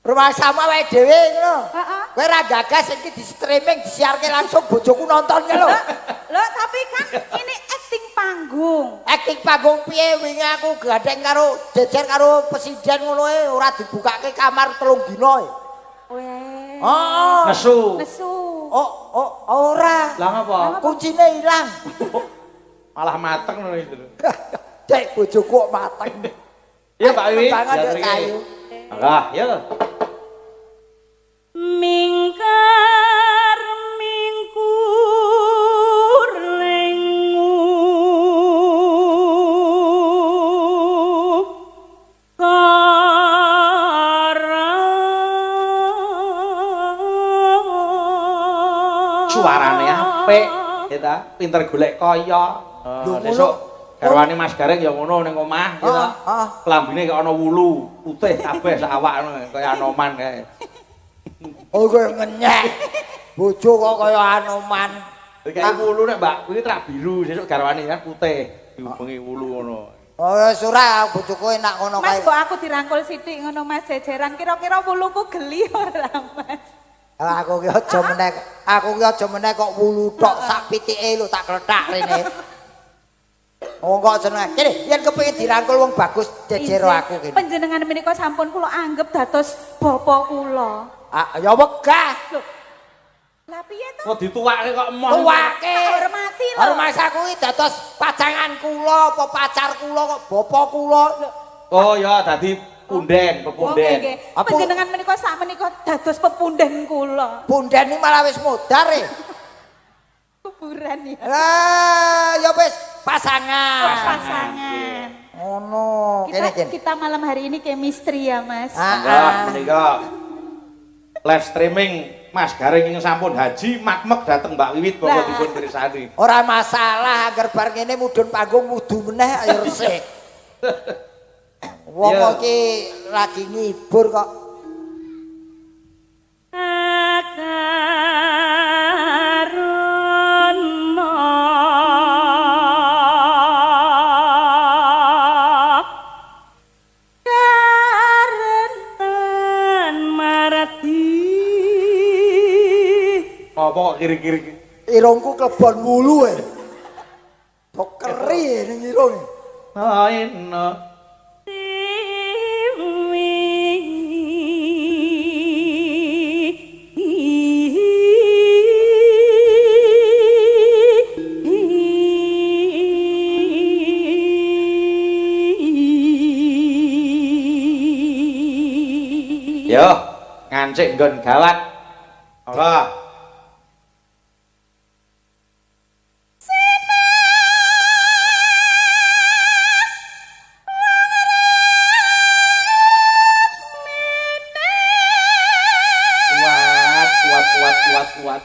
B: Rumah sama wae dhewe ngono.
C: Heeh.
B: Kowe ra gagas iki di streaming disiarke langsung bojoku nonton ke lho.
C: Loh, tapi kan ini acting panggung.
B: Acting panggung piye wingi aku gandeng karo jejer karo presiden ngono ora dibukake kamar 3 dina.
C: Weh.
B: Oh.
C: Nesu.
B: Oh, ora.
A: Lah ngapa?
B: Kuncine ilang.
A: Malah mateng ngono itu.
B: Dek bojoku kok mateng.
A: Iya Pak Wiwit.
B: Banget ya
A: diaturke.
B: kayu.
A: Monggo, ya.
C: Mingkar mingkur lengu
A: Suarane apik, ya ta? Pinter golek kaya. Besok garwane Mas Gareng ya ngono ning omah, ya ta? Klambine kaya ana wulu, putih kabeh sak awak ngono kaya Anoman kae.
B: Oh kowe ngenyek. Bojo kok kaya Anoman.
A: Kayak wulu nek Mbak kuwi trak biru, sesuk garwane kan putih, dihubungi wulu ngono.
B: Oh wis ora bojoku enak ngono kae.
C: Mas kok aku dirangkul sithik ngono Mas jejeran kira-kira wuluku geli ora Mas?
B: Aku ki aja meneh kok wulu tok sak pitike lho tak klethak rene. Oh kok seneng. Kene yen kepengin dirangkul wong bagus jejero aku kene.
C: Panjenengan menika sampun kula anggap dados bapa kula.
B: Ah ya wegah.
C: Lah piye to?
A: Kok dituwake kok emoh.
B: Tuwake.
C: Hormati lho.
B: Hormat aku iki dados pacangan kula apa pacar kula kok bapa kula.
A: Oh ya dadi punden, pepunden.
C: Nggih. Panjenengan menika sak menika dados pepunden kula.
B: Punden iki malah wis modar e.
C: Kuburan ya.
B: Lah ya wis pasangan.
C: Pasangan.
B: Ngono. Kene.
C: Kita malam hari ini chemistry ya Mas.
A: Enggak, menika live streaming Mas Gareng ing sampun haji makmek dateng Mbak Wiwit monggo dipun pirsani.
B: Ora masalah agar bar ngene mudhun panggung wudu meneh ayo resik. Wong iki lagi ngibur kok.
A: Apa kok kiri-kiri?
B: Irungku klebon wulu e. Kok keri ning irung.
A: Aina. Yo, ngancik nggon galak. Ora. Kuat.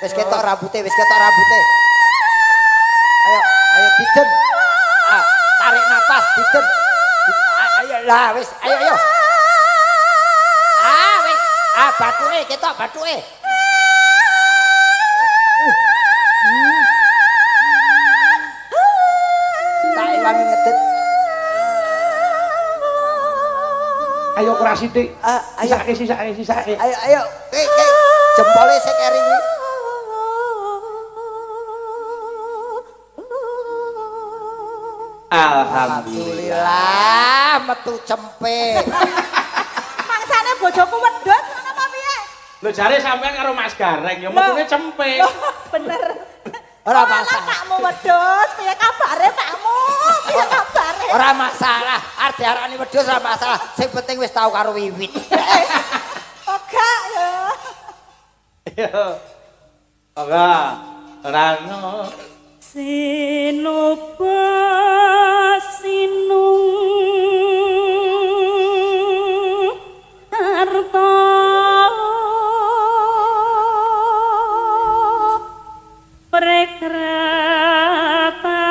A: Wis ketok rambute. Ayo dijen. Tarik napas dijen. Ayo lah wis, ayo. Wis. Bathuke ketok bathuke. Tak ilangi ngedit. Ayo ora sithik. Sisake. Ayo. Jempole sing keri iki. Alhamdulillah metu cempe.
C: Mangsane bojoku wedhus ngono apa piye?
A: Lho jare sampean karo Mas Gareng ya metune cempe.
C: Bener.
B: Ora masalah.
C: Pakmu wedhus, piye kabare Pakmu? Piye kabare?
B: Ora masalah. Arep diarani wedhus ora masalah. Sing penting wis tau karo Wiwit.
C: Oga ya.
A: Oga. Rano
C: sinung harta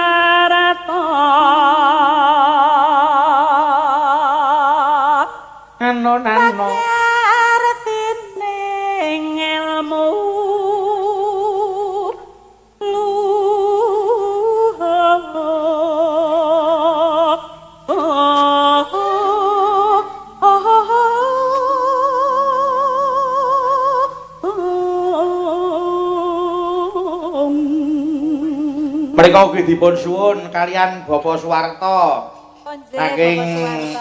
C: prekrata-rata
A: Nano
C: artining ilmu
A: Mereka ugi dipun suwun kalian Bapak Suwarto saking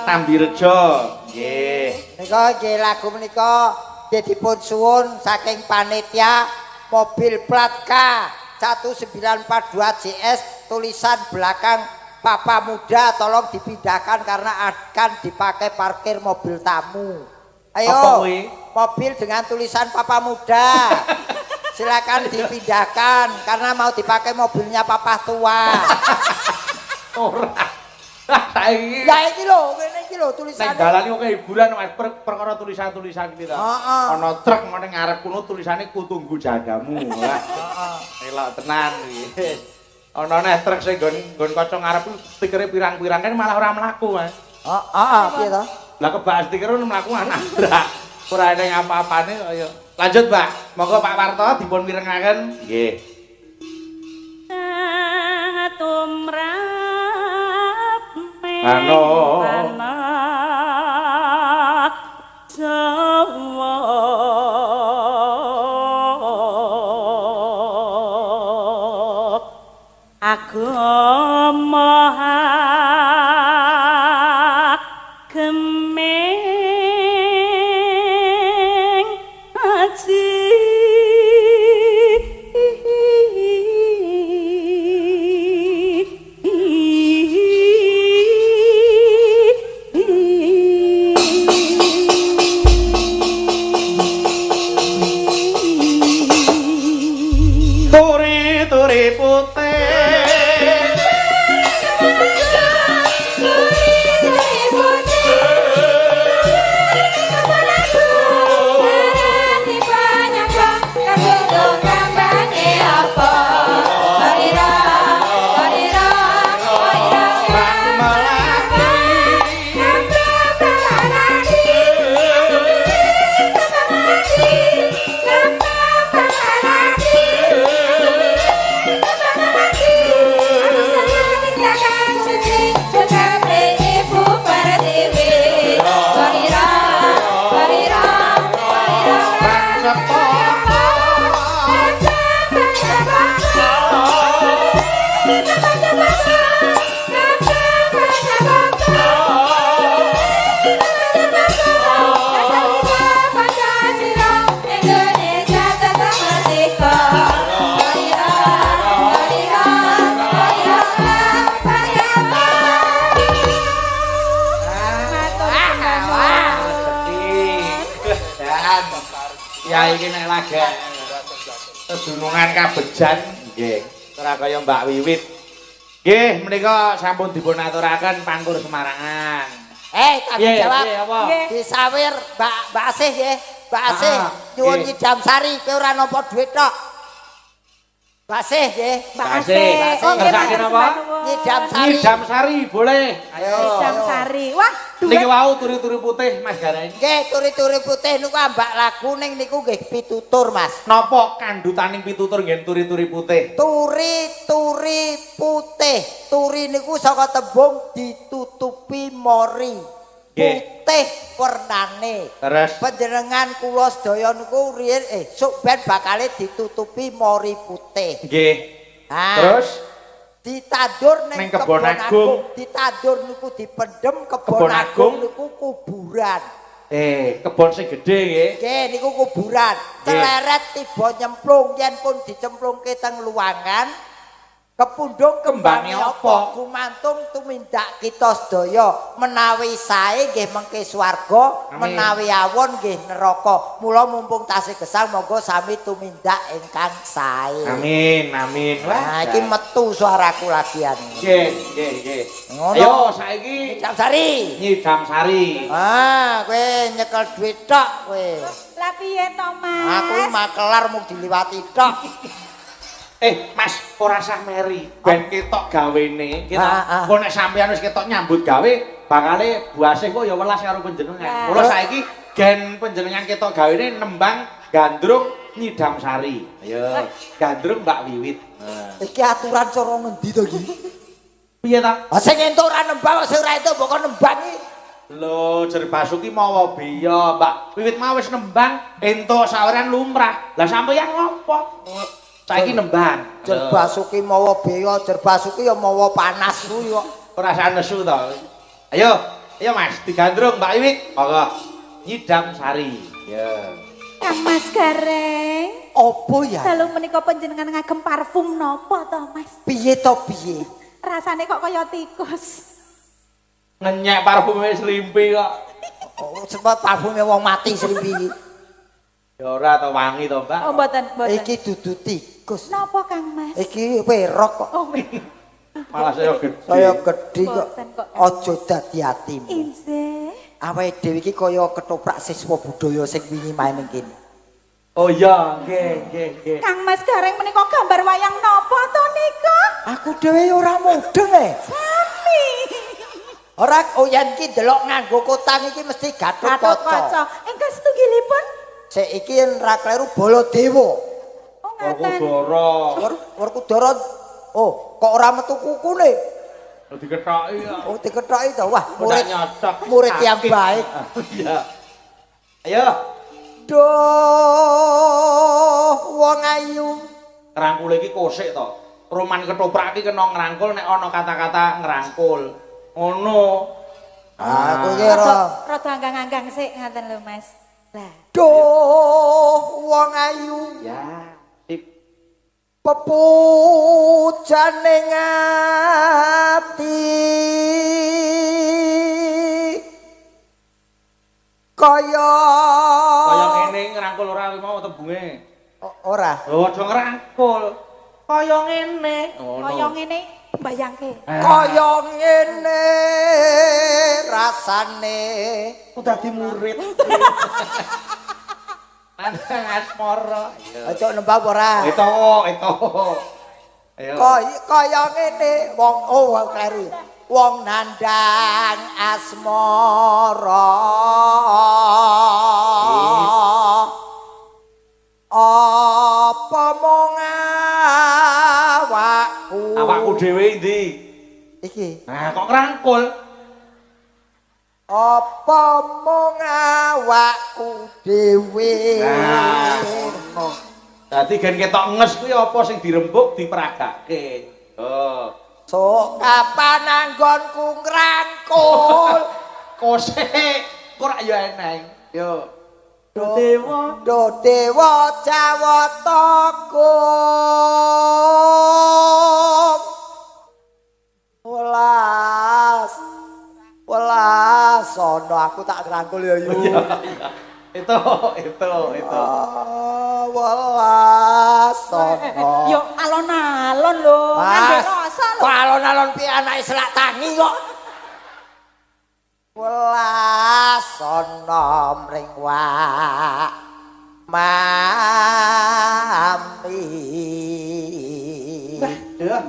A: Tambirejo. Nggih.
B: Nika nggih lagu menika nggih dipun suwun saking panitia mobil plat K 1942 JS tulisan belakang Papa Muda tolong dipindahkan karena akan dipakai parkir mobil tamu. Ayo,
A: Apa kuwi?
B: mobil dengan tulisan Papa Muda. Silakan dipindahkan karena mau dipakai mobilnya Papa Tua.
A: Ora. Saiki
B: Ya iki lho, ngene iki lho tulisane.
A: nek dalan kok hiburan Mas perkara tulisan-tulisan iki ta. Ana truk meneng ngarep kuno tulisane kutunggu jagamu. Heeh. Elok tenan iki. Ana neh truk sing nggon kaca ngarep stikere pirang-pirang kan malah ora mlaku, Mas.
B: Heeh, piye to?
A: Lah kebak stiker mlaku nabrak. Ora ana apa-apane kaya. Lanjut, Mbak. Monggo Pak Warto dipun mirengaken. Nggih.
C: tumrap
A: Ano.
C: anak Jawa agama gemeng aji
A: Turi-turi putih. Ya iki nek lagi pedunungan kabejan nggih, ora kaya Mbak Wiwit. Nggih, menika sampun dipun aturaken pangkur Semarangan.
B: Tanggung jawab.
A: Apa?
B: Disawir Mbak Asih nggih. Mbak Asih nyuwun
A: nggih.
B: Nyidam Sari kowe ora nampa dhuwit tok. Mbak Asih nggih.
C: Mbak
A: Mbak
C: Asih.
A: Asih.
C: Oh, nggih,
A: Ngersakaken
C: Mas,
A: apa?
C: Mbak
B: Nyidam Sari.
A: Nyidam Sari boleh. Ayo.
C: Nyidam Sari. Wah,
A: Niki
C: duet.
A: wau turi-turi putih Mas Gareng.
B: Nggih, turi-turi putih niku ambak lagu ning niku nggih pitutur, Mas.
A: Napa kandhutaning pitutur nggih turi-turi putih?
B: Turi-turi putih. Turi niku saka tembung ditutupi mori.
A: Nggih.
B: Putih wernane.
A: Terus
B: Panjenengan kula sedaya niku riyen sok ben bakale ditutupi mori putih.
A: nggih.
B: Ah.
A: Terus
B: Ditandur ning
A: Ning Kebon Agung.
B: Ditandur niku dipendhem
A: Kebon
B: Kebon
A: Agung.
B: Agung niku kuburan.
A: kebon sing gedhe nggih.
B: Nggih niku kuburan. Celeret tiba nyemplung yen pun dicemplungke teng luangan Kepundhung kembange
A: Kembange
B: apa?
A: apa?
B: Gumantung tumindak kita sedaya menawi sae nggih mengke swarga,
A: Amin.
B: menawi awon nggih neraka. Mula mumpung tasih gesang monggo sami tumindak ingkang sae.
A: Amin, amin.
B: Nah, iki metu suaraku lagian.
A: Nggih.
B: Ngono.
A: Ayo saiki
B: Nyidam Sari.
A: nyidam sari.
B: Ah, kowe nyekel dhuwit tok kowe.
C: Lah piye to, Mas?
B: Aku makelar mung diliwati tok.
A: Mas, ora sah meri. Ben ketok gawene,
B: Ah.
A: Kok nek sampeyan wis ketok nyambut gawe, bakale buase kok ya welas karo panjenengan. Mula saiki gen panjenengan ketok gawene nembang gandrung nyidam sari. Ayo, gandrung Mbak Wiwit.
B: Iki aturan cara ngendi to iki?
A: Piye ta?
B: Ah sing entuk ora nembang, sing ora entuk mbok nembang iki.
A: Lho, Jer Basuki mawa biya, Mbak Wiwit mau wis nembang entuk saweran lumrah. Lah sampeyan ngopo? Saiki nembang.
B: Jer Basuki mawa beya, Jer Basuki ya mawa panas kuwi kok.
A: Ora sak nesu to. Ayo Mas, digandrung Mbak Wiwit. Monggo. Nyidam sari. Ya.
C: Kang Mas Gareng.
B: Apa ya?
C: Dalu menika panjenengan ngagem parfum napa to, Mas?
B: Piye to piye?
C: Rasane kok kaya tikus.
A: Ngenyek parfume Srimpi kok.
B: Oh, sebab parfume wong mati srimpi iki.
A: Ya ora to wangi to, Mbak.
C: Oh, mboten.
B: Iki dudu tikus.
C: Napa Kang Mas?
B: Iki werok kok.
C: Oh,
A: Malah saya gede.
B: Saya gedhi kok.
C: Mboten kok.
B: Aja dadi atimu.
C: inse.
B: Awake dhewe iki kaya ketoprak siswa budaya sing wingi main ning kene.
A: Oh iya, nggih.
C: Kang Mas Gareng menika gambar wayang napa to nika?
B: Aku dhewe ora mudeng
C: Sami.
B: Ora yen iki delok nganggo kotang iki mesti Gatot
C: Gatot
B: Kaca.
C: Kaca. Ingkang setunggalipun?
B: Sik iki yen ra kleru Baladewa.
C: Oh, ngaten.
A: Werkudara.
B: Werkudara. Oh, kok ora metu kukune?
A: Dikethoki ya.
B: Oh, dikethoki to. Wah,
A: Murid
B: murid
A: nyotok.
B: murid yang baik.
A: Iya. Ayo,
B: Duh, wong ayu.
A: ngrangkul iki kosik to. Roman ketoprak iki kena ngrangkul nek ana kata-kata ngrangkul. Ngono.
B: Aku iki ora.
C: Rada anggang-anggang sik ngaten lho, Mas. Lah,
B: Duh, wong ayu.
A: Ya, sip.
B: Pepujaning ati kaya
A: ngene ngrangkul ora mau tebunge.
B: ora
A: Lho aja ngrangkul. Kaya ngene.
C: kaya ngene mbayangke.
B: kaya ngene rasane
A: Aku dadi murid. Nandang asmara.
B: aja nembang ora
A: Itu. Ayo.
B: kaya ngene wong kleru wong nandang asmara apa mung
A: Awakku dhewe ndi?
B: iki
A: Nah, kok ngrangkul?
B: apa mung awakku dhewe
A: Nah, ngono. Dadi gen ketok nges kuwi apa sing dirembuk diperagake. Oh.
B: sok kapan anggonku ngrangkul
A: Kosek kok ora ya eneng. Yo.
B: Do
A: Dewa.
B: do dewa jawata kum welas sono aku tak ngrangkul ya yu
A: Itu.
B: welas sono
C: Yo alon-alon lho, nganggo rasa lho.
B: kok alon-alon piye anake selak tangi kok welas sono mring wak mami
A: Ya.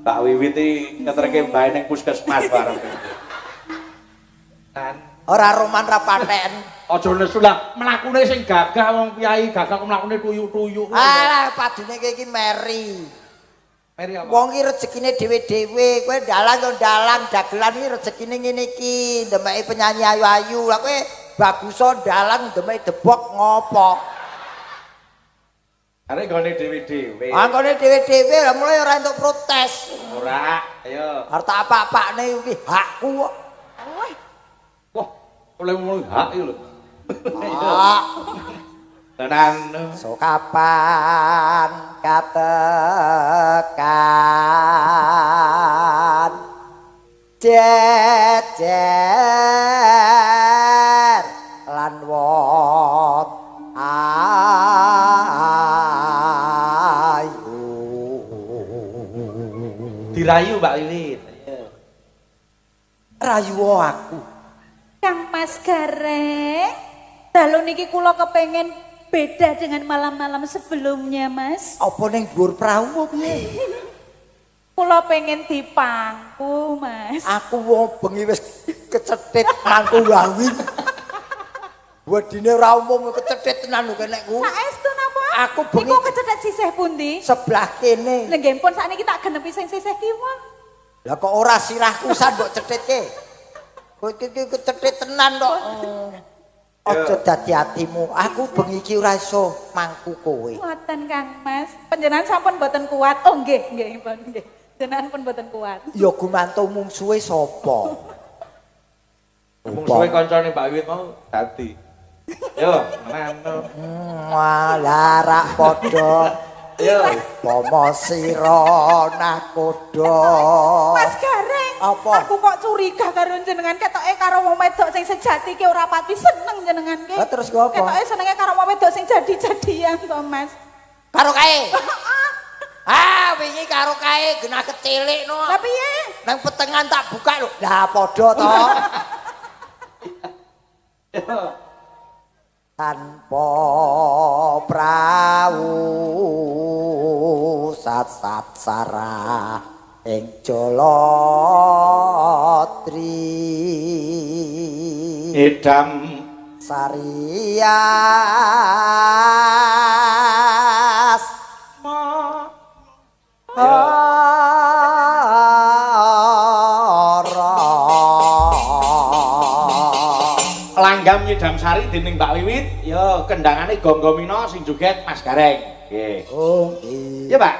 A: Mbak Wiwit iki keterke bae ning puskesmas bareng. Kan
B: ora roman ra paten
A: aja nesu lah mlakune sing gagah wong piyai gagah kok mlakune tuyuk-tuyuk.
B: alah padune iki meri
A: Meri apa?
B: wong iki rezekine dhewe-dhewe kowe dalang yo dalang dagelan iki rezekine ngene iki ndemeki penyanyi ayu-ayu lah kowe bagusa dalang ndemeki debok ngopo
A: Arek gone dhewe-dhewe.
B: angkone dhewe-dhewe lah mulai ora entuk protes
A: Ora, ayo.
B: arep tak apa-apane iki hakku kok
A: Wah, oleh ngomong hak iki lho.
B: hak
A: tenan.
B: So kapan katekan jejer lan wot ayu
A: Dirayu Mbak Wiwit.
B: rayu aku
C: Kang Mas Gareng, dalu niki kula kepengen beda dengan malam-malam sebelumnya, Mas.
B: apa ning dhuwur prahu piye
C: Kula pengen dipangku, Mas.
B: aku wong bengi wis kecetit mangku wawin wedine ora umum kecetit tenan lho kenekku
C: Saestu napa?
B: Aku bengi-
C: Niku kecetet sisih pundi?
B: sebelah kene
C: Lha nggih pun sakniki tak genepi sing sisih kiwa.
B: lah kok ora sirahku san mbok cethitke kowe iki kecetit tenan kok aja dadi atimu aku bengi iki ora iso mangku kowe
C: Kuatan Kang Mas. Panjenengan sampun boten kuat. Oh nggih, nggih pun nggih. Jenengan pun boten kuat.
B: ya gumantung mungsuhe sapa
A: Mungsuhe kancane Mbak Wiwit mau dadi. Yo, tenan.
B: larak padha
A: Yo.
B: pomo sira nakoda
C: Mas Gareng,
B: Apa?
C: aku kok curiga karo jenengan ketoke karo wong wedok sing sejati ki ora pati seneng jenengan ki.
B: Lah terus ku apa?
C: Ketoke senenge karo wong wedok sing jadi-jadian to, Mas.
B: karo kae wingi karo kae genah kecilik no
C: Lah piye?
B: nang petengan tak buka lho lah padha to tanpa prau sat sara ing Jolotri
A: Edam
B: Sarias
A: langgam nyidam sari dening Mbak Wiwit, ya kendangane Gonggomino sing joget Mas Gareng. Nggih.
B: Oh nggih.
A: Ya, Pak.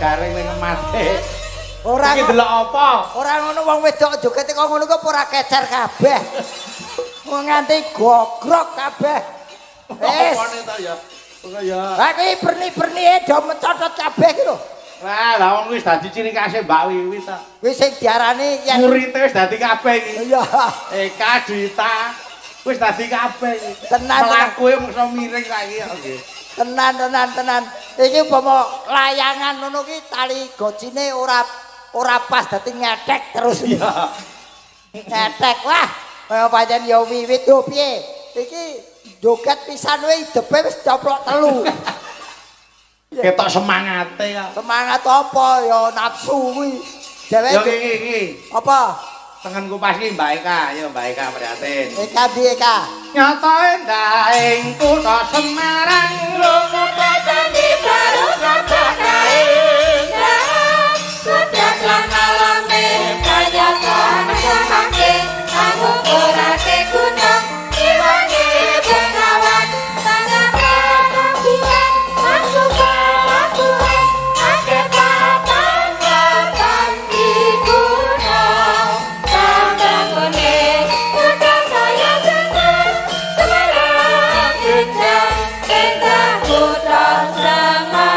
A: garing ning mate.
B: Ora
A: Iki delok apa?
B: ora ngono wong wedok joget kok ngono kok ora kecer kabeh. Wong nganti gogrok kabeh. Wis.
A: Opone to ya? Ya.
B: Ha iki berni-berni do mencotot kabeh iki lho.
A: Lah, wong wis dadi ciri khase Mbak Wiwi ta.
B: Wis sing diarani yen
A: Murite wis dadi kabeh iki.
B: iya.
A: Eka Dita wis dadi kabeh iki.
B: Tenan,
A: Mlakuhe mungso miring saiki kok nggih.
B: Tenan. Iki umpama layangan ngono ki tali gocine ora pas dadi ngethek terus.
A: Iya.
B: Ngethek wah. Kaya pancen ya wiwit yo piye? Iki joget pisan wae idepe wis coplok telu.
A: Ketok semangate kok.
B: Semangat apa ya nafsu kuwi.
A: Yo
B: Dheweke
A: iki.
B: apa?
A: Tengenku pas iki Mbak Eka, yo Mbak Eka prihatin.
B: Eka di Eka.
A: Nyata endah ing kutha Semarang
D: Lumut candi baru kabeh indah Kudat lan alame kaya kanake Aku orake gunung iwange bengawan Tangan rabian aku pelabuhan Ake papan kapan di gunung Tambah kone udah saya senang Semarang indah indah kota Semarang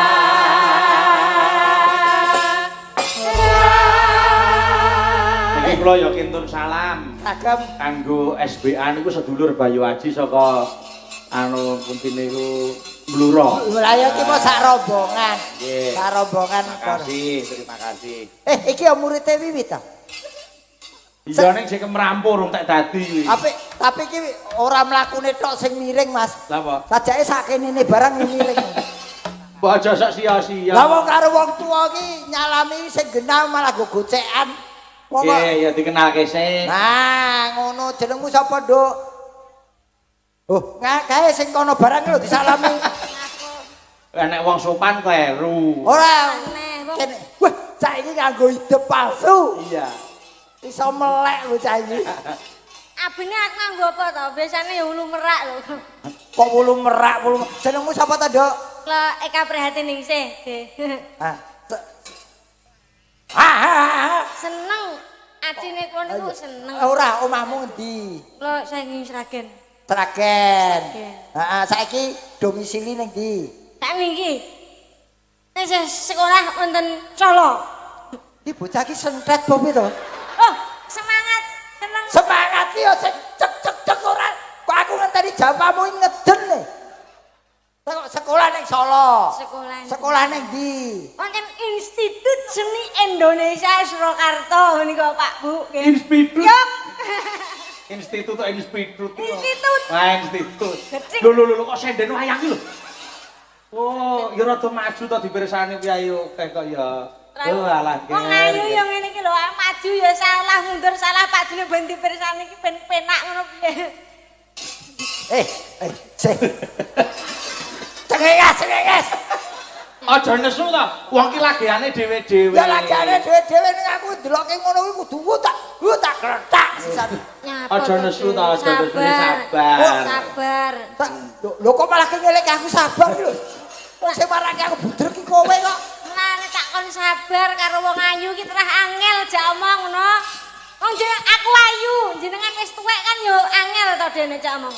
A: Iki kula yo kintun salam
B: Agam
A: kanggo SBA niku sedulur Bayu Aji saka anu pundi niku Bluro.
B: wilayah ki mau sak rombongan.
A: Nggih.
B: Sak rombongan.
A: Terima kasih.
B: Iki ya muridé Wiwit ta?
A: Iya ning sing merampur rung tak dadi kuwi.
B: Tapi iki ora mlakune tok sing miring, Mas.
A: Lah apa?
B: Sajake sakenene barang miring.
A: Mbok aja sak sia-sia.
B: Lah wong karo wong tuwa ki nyalami sing genah malah go gocekan.
A: Nggih, ya dikenalke sik.
B: Nah, ngono jenengmu sapa, Nduk? Oh, kae sing kono barang lho disalami.
A: Nek wong sopan kleru.
B: Ora.
D: Aneh, wong.
B: Kene. Wah, saiki nganggo ide palsu.
A: Iya.
B: Iso melek lho saiki.
D: Abine aku nganggo apa to? Biasane ya ulu merak lho.
B: Kok wulu merak, wulu. Jenengmu sapa ta, Nduk?
D: Lah Eka prihatin ningsih,
B: Ah. Ah.
D: seneng adine kono niku seneng.
B: Ora, omahmu endi?
D: Lo saking Sragen.
B: Sragen.
D: Sragen.
B: Heeh, saiki domisili ning ndi?
D: Sakniki. Nek sekolah wonten Solo.
B: Iki bocah iki sentet apa to?
D: Oh, semangat, seneng.
B: Semangat iki ya sing cek ora. Kok aku ngenteni jawabanmu iki ngeden e. Kok sekolah ning Solo. Sekolah ning ndi?
D: Wonten Institut Seni Indonesia Surakarta menika Pak Bu.
A: Institut.
D: Yo.
A: Institut.
D: Institut.
A: Wah, institut.
D: Gecing.
A: Lho kok senden wayang iki lho. Oh, ya rada maju to dipirsani piye akeh kok ya. Oh alah.
D: Wong ayu ya ngene iki lho, maju ya salah mundur salah Pak Dene ben dipirsani iki ben penak ngono piye.
B: Sing. Cengenges.
A: Aja nesu to. Wong ki lagiane dhewe-dhewe.
B: Ya lagane dhewe-dhewe ning aku ndeloke ngono kuwi kudu tak kletak sisan.
A: Aja nesu to, aja nesu sabar.
D: Oh, sabar.
B: Lho kok malah ngelek aku sabar lho. Wong sing marake aku budrek iki kowe kok.
D: Lah nek tak kon sabar karo wong ayu ki terah angel jak omong ngono. Wong jeneng aku ayu, jenengan wis tuwek kan yo angel to dene jak omong.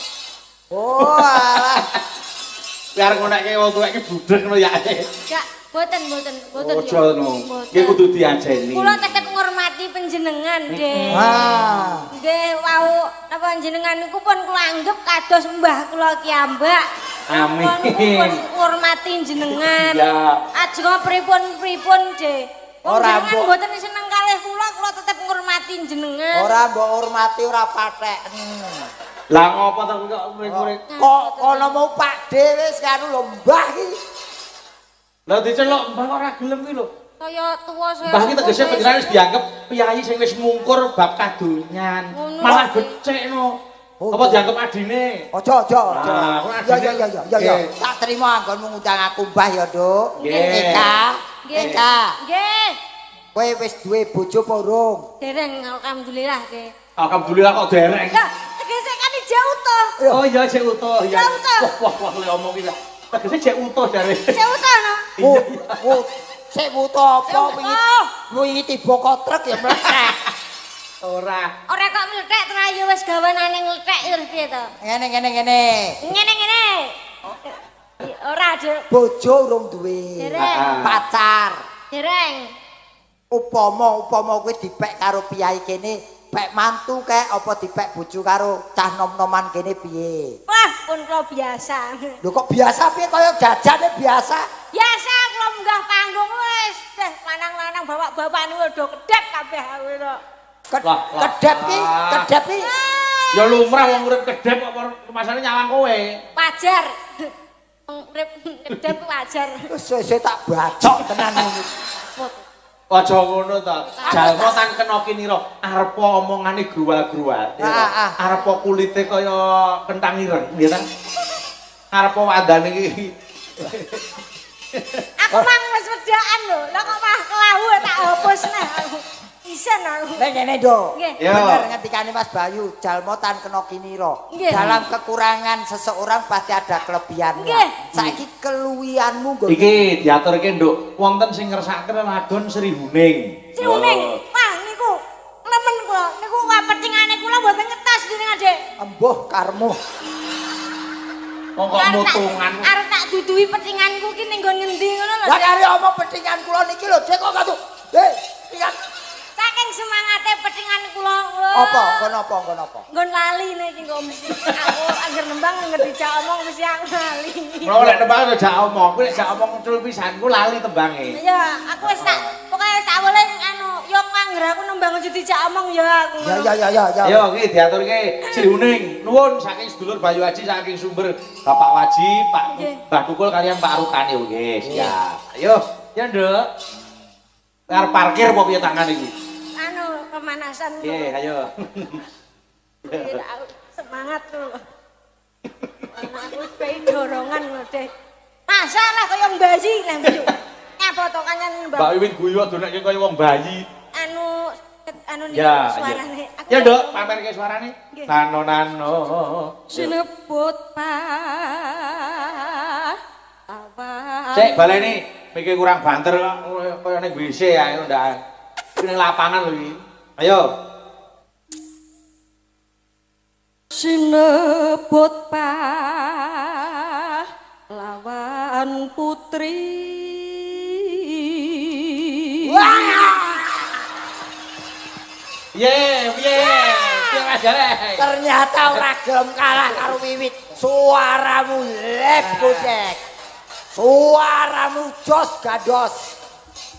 B: Oh alah.
A: Biar ngonekke wong tuwek ki budrek ngono ya.
D: Gak, boten
A: Ojo no. Ki kudu diajeni.
D: Kula tetep ngurmati panjenengan, Dek.
B: Ah.
D: Nggih, wau napa jenengan niku pun kula anggap kados mbah kula ki ambak.
A: Amin.
D: Kula ngurmati jenengan.
A: Ya.
D: Ajeng pripun-pripun, Dek.
B: Ora,
D: Jenengan
B: Mbok.
D: mboten seneng kalih kula tetep ngurmati jenengan.
B: Ora mbok hormati ora patheken.
A: Lah ngopo to kok murid-murid?
B: Kok kono mau Pak D wis karo lho Mbah iki.
A: Lah diceluk mbah ora gelem ki lho.
D: Kaya tuwa saya.
A: Mbah ki tegese panjenengan wis dianggep piyai sing wis mungkur bab kadonyan.
D: Ngono.
A: Malah becikno.
B: Oh,
A: Apa
B: iya.
A: dianggep adine?
B: Ojo.
A: Ah, aku
B: Ya.
A: Nggih.
B: Tak terima anggonmu ngundang aku Mbah ya, Nduk.
A: Nggih.
B: Eka.
D: Nggih.
B: Kowe wis duwe bojo apa urung?
D: Dereng alhamdulillah, Dek.
A: Alhamdulillah kok dereng.
D: Lah, tegese kan jauh to.
A: Oh iya cek utuh ya.
D: Cek utuh.
A: Wah le omong iki. Tegese cek utuh jare.
D: Jauh to no.
B: Oh, Sik wuto apa wingi tiba kotrek ya mlethek.
A: Ora.
D: Ora kok mlethek to ayo wis gawanane mlethek ya piye to?
B: Ngene.
D: Ngene. Ora, Dik.
B: Bojo urung duwe.
D: Dereng.
B: Pacar.
D: Dereng.
B: Upama kowe dipek karo piyai kene, pek mantu kek apa dipek bojo karo cah nom-noman kene piye?
D: Wah, pun kula biasa.
B: Lho kok biasa piye kaya jajane biasa?
D: Biasa kula munggah panggung wis deh lanang-lanang bapak-bapak niku do kedep kabeh awe to.
B: Kedep ki.
A: Ya lumrah wong urip kedep kok masane nyawang kowe.
D: Wajar. Urip kedep wajar.
B: Wis tak bacok tenan ngono.
A: Aja ngono to. Jalma tan kena kinira arep omongane gruwal-gruwal. Arep kulite kaya kentang ireng, nggih ta? Arep wadane iki.
D: Aku mang wis wedaan lho. Lah kok malah kelawu tak hapus nah. Isen aku.
B: Nek ngene do.
D: Nggih.
B: Bener ngendikane Mas Bayu, jalma tan kena kinira.
D: Nggih.
B: Dalam kekurangan seseorang pasti ada kelebihannya.
D: Nggih.
B: Saiki keluwianmu nggo
A: Iki diaturke, Nduk. Wonten sing ngersakaken wadon Sri Huning.
D: Sri Huning. Wah, niku lemen kula. Niku petingane kula mboten ngetos dening Adik.
B: embuh karmu.
A: Kok mutungan.
D: Arep tak duduhi petinganku ki ning nggon ngendi ngono lho.
B: Lah kare omong petingan kula niki lho, Dek kok katu. Petingan.
D: Saking semangate petingan kula.
B: Apa? Nggon apa?
D: Nggon lali niki kok mesti aku anggere nembang ngerti cak omong mesti aku lali.
A: Kalau lek tembang aja jak omong, kowe lek jak omong muncul pisan ku lali tembange.
D: Iya, aku wis tak pokoke sak wole anu yo anggere aku nembang aja dijak omong ya aku.
B: Ya.
A: Ayo iki diaturke Sri Huning. Nuwun saking sedulur Bayu Haji saking sumber Bapak Waji, Pak Mbah Tukul kalian Pak Rukani nggih. Siap. Ayo, ya Nduk. Arep parkir apa piye tangan iki?
D: Anu pemanasan.
A: Nggih, ayo.
D: Semangat tuh. Aku pengen dorongan lho, Dek. Masalah kaya bayi nang mbiyu. Nyapa to kanyan Mbak.
A: Mbak Wiwin guyu donake kaya wong bayi.
D: Anu niku
A: Ya,
D: suarane.
A: Ya, Nduk, pamerke suarane. Nano.
D: Sinebut pa.
A: Cek baleni mikir kurang banter kok kaya ning WC ae ndak. Ning lapangan lho iki. Ayo.
D: Sinebut pa lawan putri.
A: Piye Mas Jarek.
B: Ternyata ora gelem kalah karo Wiwit. Suaramu lebo, Dek. Suaramu jos gados.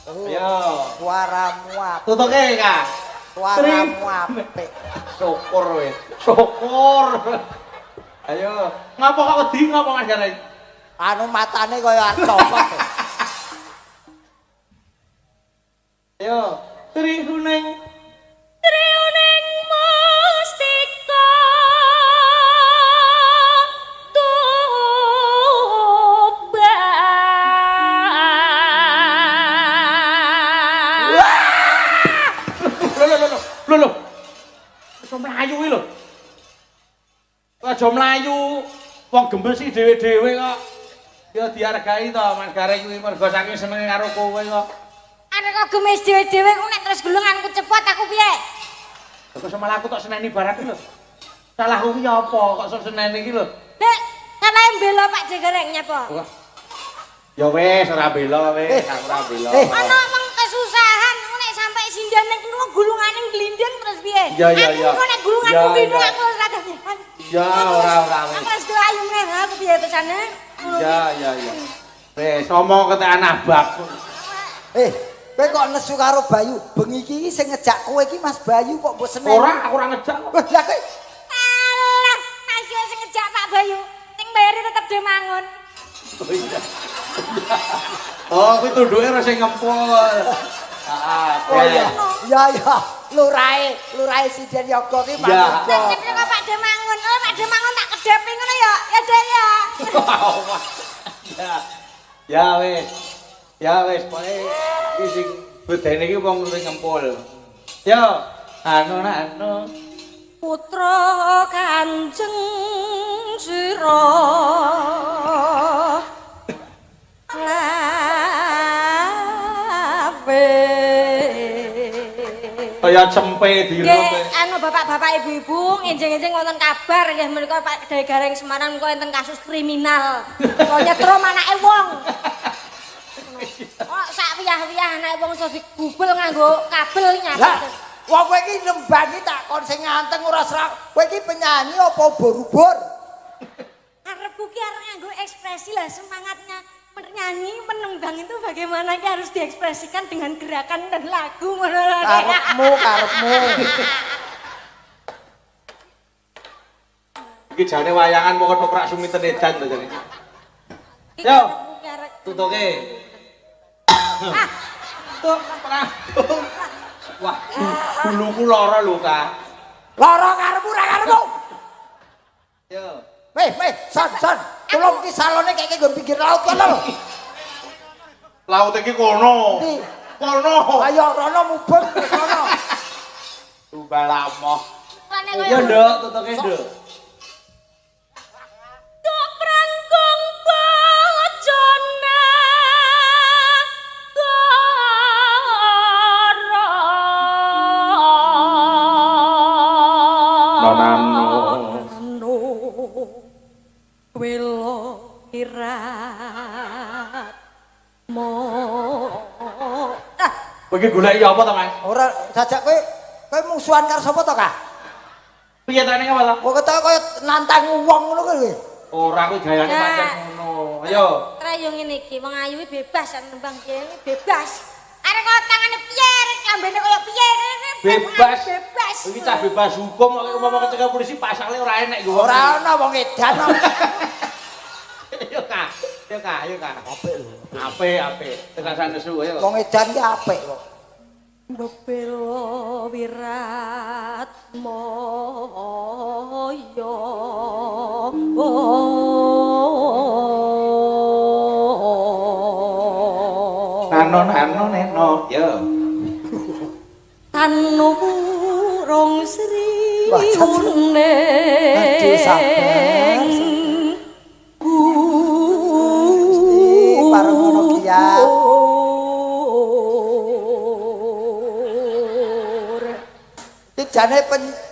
A: Ayo.
B: Suaramu apik.
A: Tutuke, Kak.
B: Suaramu apik.
A: Syukur wis. Syukur. Ayo. Ngapa kok wedi ngapa Mas Jarek?
B: Anu matane kaya copot.
A: Ayo. Sri Huning.
D: Triuning mustika
A: Lho. Aja mlayu iki lho. Aja mlayu. Wong gemes iki dhewe-dhewe kok. Ya dihargai to Mas Gareng kuwi mergo saking senenge karo kowe kok.
D: Arek kok gemes dhewe-dhewe ku nek terus gulunganku cepot aku piye?
A: Kok semalah aku tok seneni barang iki lho. Salahku ki apa kok sok seneni iki lho.
D: Dek, salahe mbela Pak Jegereng nyapa?
A: Wah. Ya wis ora bela wis, aku ora bela.
D: Ana omong kesusahan ku nek sampe sindan ning kono gulungane glinding terus piye?
A: Iya.
D: Aku nek gulunganku glinding aku ora dadi.
A: Ya ora wis.
D: Aku wis ayu meneh aku piye pesane?
A: Ya. Wis omong ketekan abak.
B: Kowe kok nesu karo Bayu? Bengi iki sing ngejak kowe iki Mas Bayu kok mbok seneng.
A: Ora, aku ora ngejak kok.
B: Lah kowe
D: Alah, masih sing ngejak Pak Bayu. Sing bayari tetep dhewe mangun.
A: Oh, kuwi tunduke ora sing ngempul.
B: Oh iya. Lurahe Sinden Yoga ki
A: Ya.
B: manut.
D: Nek kok Pak Dhewe mangun, oh Pak Dhewe mangun tak kedepi ngono ya. Ya Dek ya.
A: Ya wis, pokoke iki sing bedene iki wong sing ngempul. Yo, anu.
D: Putra Kanjeng Sira.
A: Kaya cempe dirup.
D: Nggih, anu bapak-bapak ibu-ibu ngenjing-enjing wonten kabar nggih menika Pak Dai Gareng Semarang menika enten kasus kriminal. Kok nyetrum anake wong. Oh, sak wiyah-wiyah anake wong iso digubel nganggo kabel
B: Lah,
D: nyata.
B: wong kowe iki nembangi tak kon sing nganteng ora serak. Kowe iki penyanyi apa ubur-ubur?
D: Arepku ki arep nganggo ekspresi lah semangatnya menyanyi menembang itu bagaimana ki harus diekspresikan dengan gerakan dan lagu ngono lho.
B: Karepmu.
A: Iki jane wayangan pokok toprak sumiten edan to jane. Yo, tutuke. Tuh, perang. Wah, buluku lara lho, Kak.
B: Lara karepmu ra karepmu.
A: Yo.
B: Weh, son. Tolong ki salone kayaknya nggon pinggir laut kono lho.
A: Laut iki kono.
B: Ndi?
A: Kono.
B: Ayo rono mubeng kono.
A: Tumbalamoh.
D: Yo
A: Yo, Nduk, tutuke, Nduk. Kowe iki goleki apa to, Mas?
B: Ora jajak kowe musuhan karo sapa to, Kak?
A: Piye ta ning apa to?
B: Kok ketok koyo nantang wong ngono kowe.
A: Ora kuwi gayane pancen ngono. Ayo.
D: Rayo ngene iki, wong ayu iki bebas kan nembang piye bebas. Arek kok tangane piye, arek lambene koyo piye.
A: Bebas.
D: Bebas.
A: Iki cah bebas hukum kok umpama kecekel polisi pasale ora enek iku.
B: Ora ana wong edan.
A: Yo Kak. Apik lho. Apik. Tenasan nesu ayo.
B: Wong edan ki apik kok.
D: Bebelo wirat moyo
A: Anon eno yo.
D: Tanurung sri
B: Wah,
D: une.
B: Aduh, sabar. Pareng ngono ki ya. Jane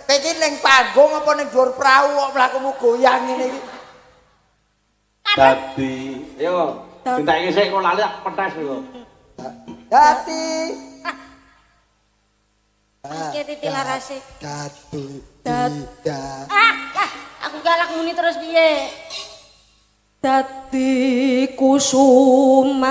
B: iki ning panggung apa ning dhuwur prau kok mlakumu goyang ngene iki.
A: Dadi, yo. Dintake sik kok lali petes lho.
B: Dadi.
D: Iki titik larase.
B: Dadu.
D: Aku galak muni terus piye? Dadi kusumaning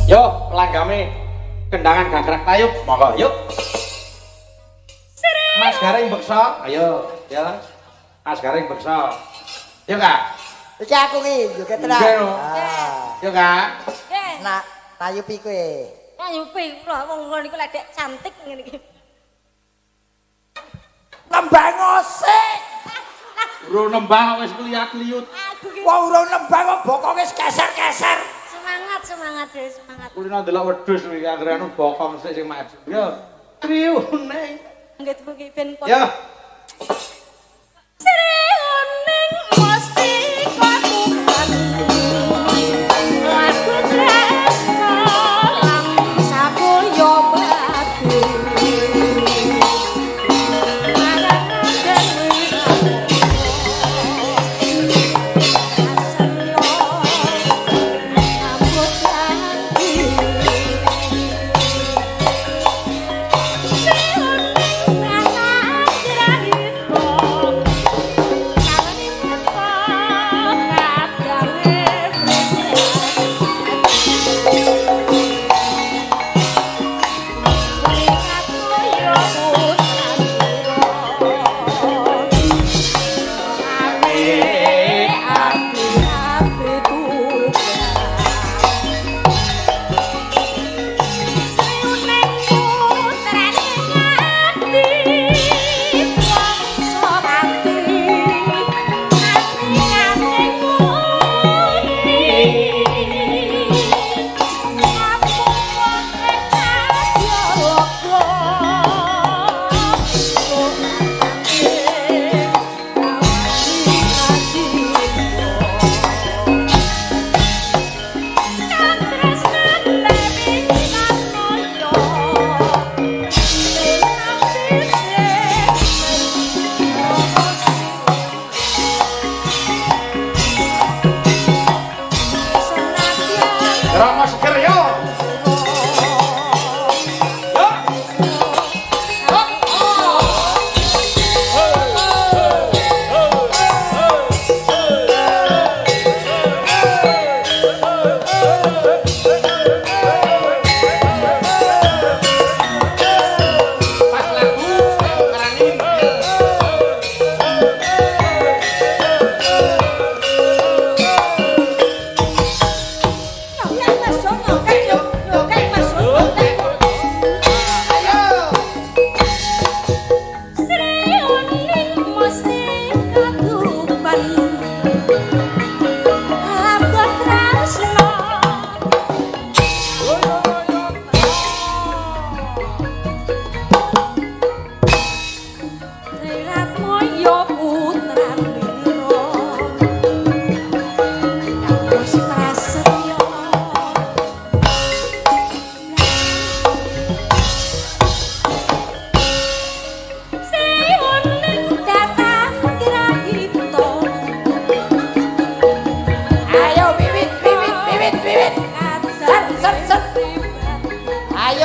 A: Yo, langgame kendangan gagrak tayub, monggo yuk. Mas Garing beksa, ayo, ya. Mas Garing beksa. Yuk, Kak.
B: Iki aku ki, yo ketenan.
A: Nggih, lho. Yuk, Kak.
D: Nggih.
B: Nak nayupi kowe.
D: Nyupi kula wong ngono niku lek cantik ngene iki.
B: Nembang osik.
A: Bro nembang wis kliyat-kliyut.
D: Aku ki
B: Wong urung nembang kok bokonge keser-keser.
D: semangat deh, semangat.
A: Kulino ndelok wedhus iki anggere anu bokong sik sing maju. Yo. Triuning.
D: Nggih tuku ben pot.
A: Yo.
D: Sriuning mesti kakuman. Lagu tresno lam sapoyo bati.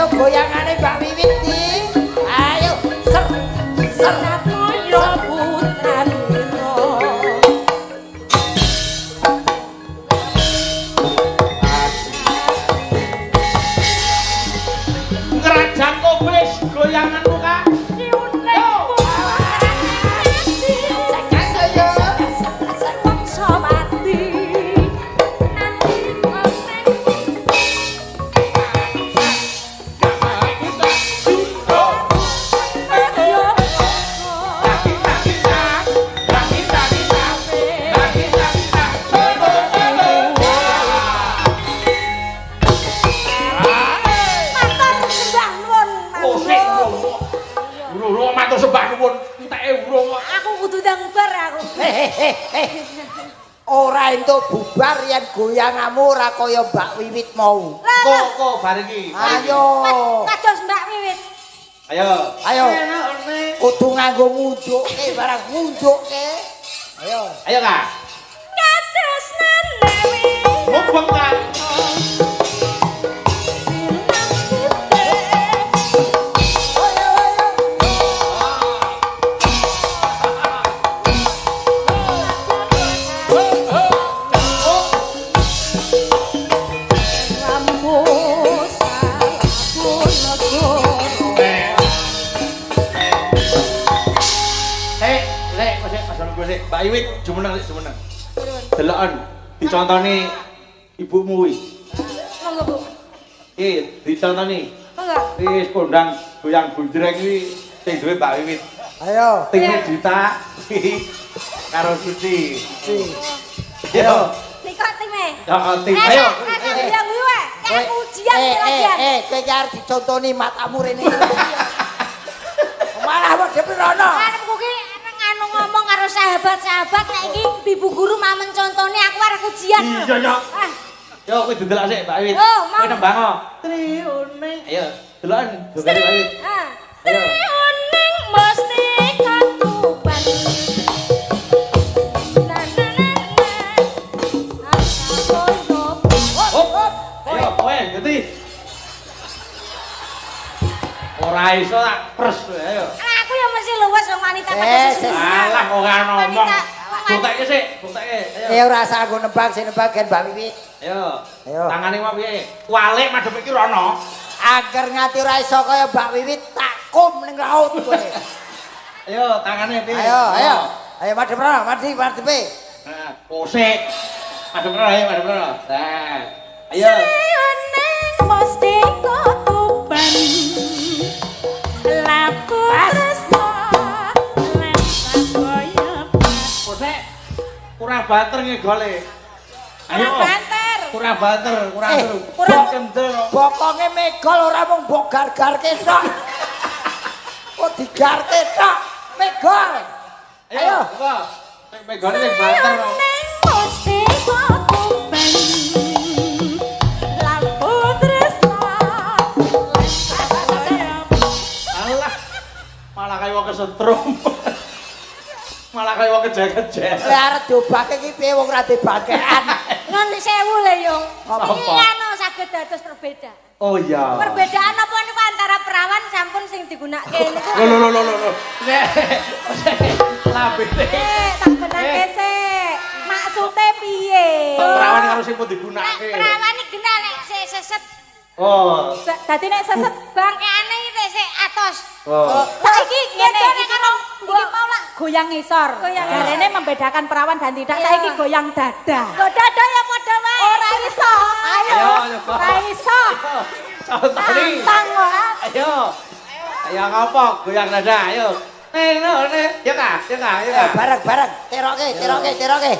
B: Ayo goyangane Mbak Wiwit iki. Ayo ser ser
C: Koyo putan ira.
A: Ngerajang kobres goyanganmu Kak. Matur sembah nuwun enteke urung.
D: Aku kudu dengber aku.
B: Ora entuk bubar yen goyanganmu ora kaya Mbak Wiwit mau.
A: Kok bar iki.
B: Ayo.
D: Kados Mbak Wiwit.
A: Ayo.
B: Ayo. Kudu nganggo ngunjukke barang ngunjukke. Ayo.
A: Ayo Kak.
D: Kados nenewi.
A: Mubeng Kak. Mbak Iwit jumeneng lek jumeneng. Deloken dicontoni ibumu kuwi.
D: Monggo Bu.
A: Dicontoni.
D: Monggo.
A: Wis kondang goyang bunjreng kuwi sing duwe Mbak Wiwit.
B: Ayo.
A: Tinge Dita karo Suci.
B: Ayo.
D: Nika time.
A: Heeh, ting. Ayo.
D: Yang kuwi wae. Kayak ujian lagi.
B: Kowe iki arep dicontoni matamu rene. Malah kok dipirono.
D: Arepku ki anu ngomong karo sahabat-sahabat nek iki ibu guru mak mencontoni aku arep ujian.
A: Iya, ya. Yo kowe didelok sik Mbak Wiwit.
D: Oh, mau.
A: Kowe nembang kok. Triune. Ayo, deloken dogane Mbak Wiwit.
D: Ah.
A: Ayo.
D: Triuning mesti katuban.
A: Ayo, kowe ngerti. Ora iso tak pres kowe, ayo.
D: Aku ya mesti luwes wong wanita pada
A: Alah kok ora ngomong. Butekke sik, butekke. Ayo.
B: Ora usah aku nebak sing nebak gen Mbak Wiwit.
A: Ayo.
B: Ayo.
A: Tangane mau piye? Kualik madhep iki rono.
B: Agar ngati ora iso kaya Mbak Wiwit tak kum ning laut kowe.
A: Ayo, tangane piye?
B: Ayo, ayo. Ayo madhep rono, madhepe.
A: Nah, kosek. Madhep rono, ayo madhep rono. Nah. Ayo.
C: Sayuning mesti katuban. Laku tresno lan sakoyo.
A: Kosek. Kurang banter ngegole. Ayo.
C: Kurang banter.
A: Kurang banter, kurang seru.
B: kurang-
A: kendel.
B: Bokonge megol ora mung mbok gar-garke tok. Kok digarke tok, megol. Ayo.
A: Apa? Megone sing banter.
C: Sayuning mesti katuban. Laku tresno lan sakoyo.
A: Alah. Malah kaya wong kesetrum. Malah kaya wong kejaget-jaget.
B: Lek arep diobake iki piye wong ora dibakekan.
D: Ngon 1000 lho yo.
B: Apa?
D: Iki anu saged dados perbedaan.
A: Oh iya.
D: Perbedaan apa niku antara perawan sampun sing digunakke niku.
A: Lho. Labete.
C: Tak benake sik. Maksude piye?
A: Perawan karo sing pun digunakke.
D: Perawan iki genah nek sik seset
A: Oh.
C: Dadi nek seset
D: bangkeane iki sik atos.
A: Oh.
C: saiki ngene
D: Ngene
C: iki mau iki mau lak goyang ngisor.
D: Goyang
C: Jarene membedakan perawan dan tidak.
D: Iya.
C: Saiki goyang dada.
D: Go dada ya padha wae.
C: Ora iso. Ayo.
A: Ayo,
C: Ora iso.
A: Contoni.
C: Tantang ora.
A: Ayo. Ayo ngopo? Goyang dada, ayo. Ne. Ya Kak.
B: Bareng-bareng, teroke.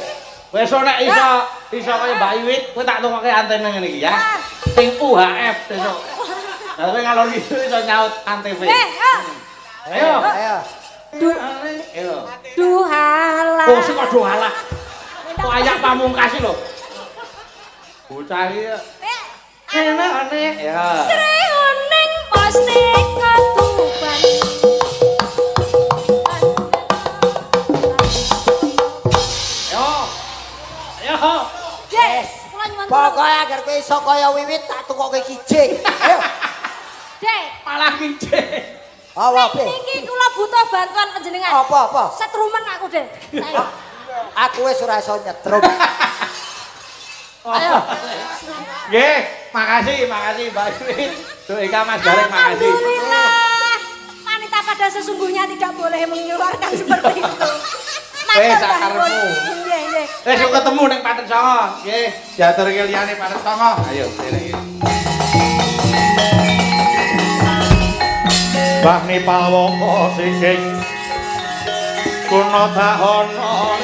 A: Wes nek iso kaya Mbak Iwit, kowe tak tukoke antene ngene iki ya. Sing UHF besok. Lah kowe ngalor itu iso nyaut antv. Ayo.
B: Ayo.
A: Ayo.
C: Duhala.
A: Oh, sing kok halah. Kok ayak pamungkas lho. Bocah iki. Ane. Ya.
C: Triuning mesti katuban.
A: Ayo.
D: Yes. Kula nyuwun.
B: Pokoke agar kowe iso kaya Wiwit tak tukoke kijing. Ayo.
A: pincik.
B: Apa be?
D: Niki kula butuh bantuan panjenengan.
B: Apa?
D: Setrumen aku deh. Ayo.
B: Aku wis ora iso nyetrum.
D: Ayo.
A: Nggih, makasih Mbak Iwin. Duh Eka Mas Gareng makasih.
D: Alhamdulillah. Wanita pada sesungguhnya tidak boleh mengeluarkan seperti itu.
A: Sakarepmu.
D: Nggih.
A: Wis ketemu ning Paten Songo. Nggih, diaturke liyane Paten Songo. Ayo, rene. Bahni pawoko sing kuna dahana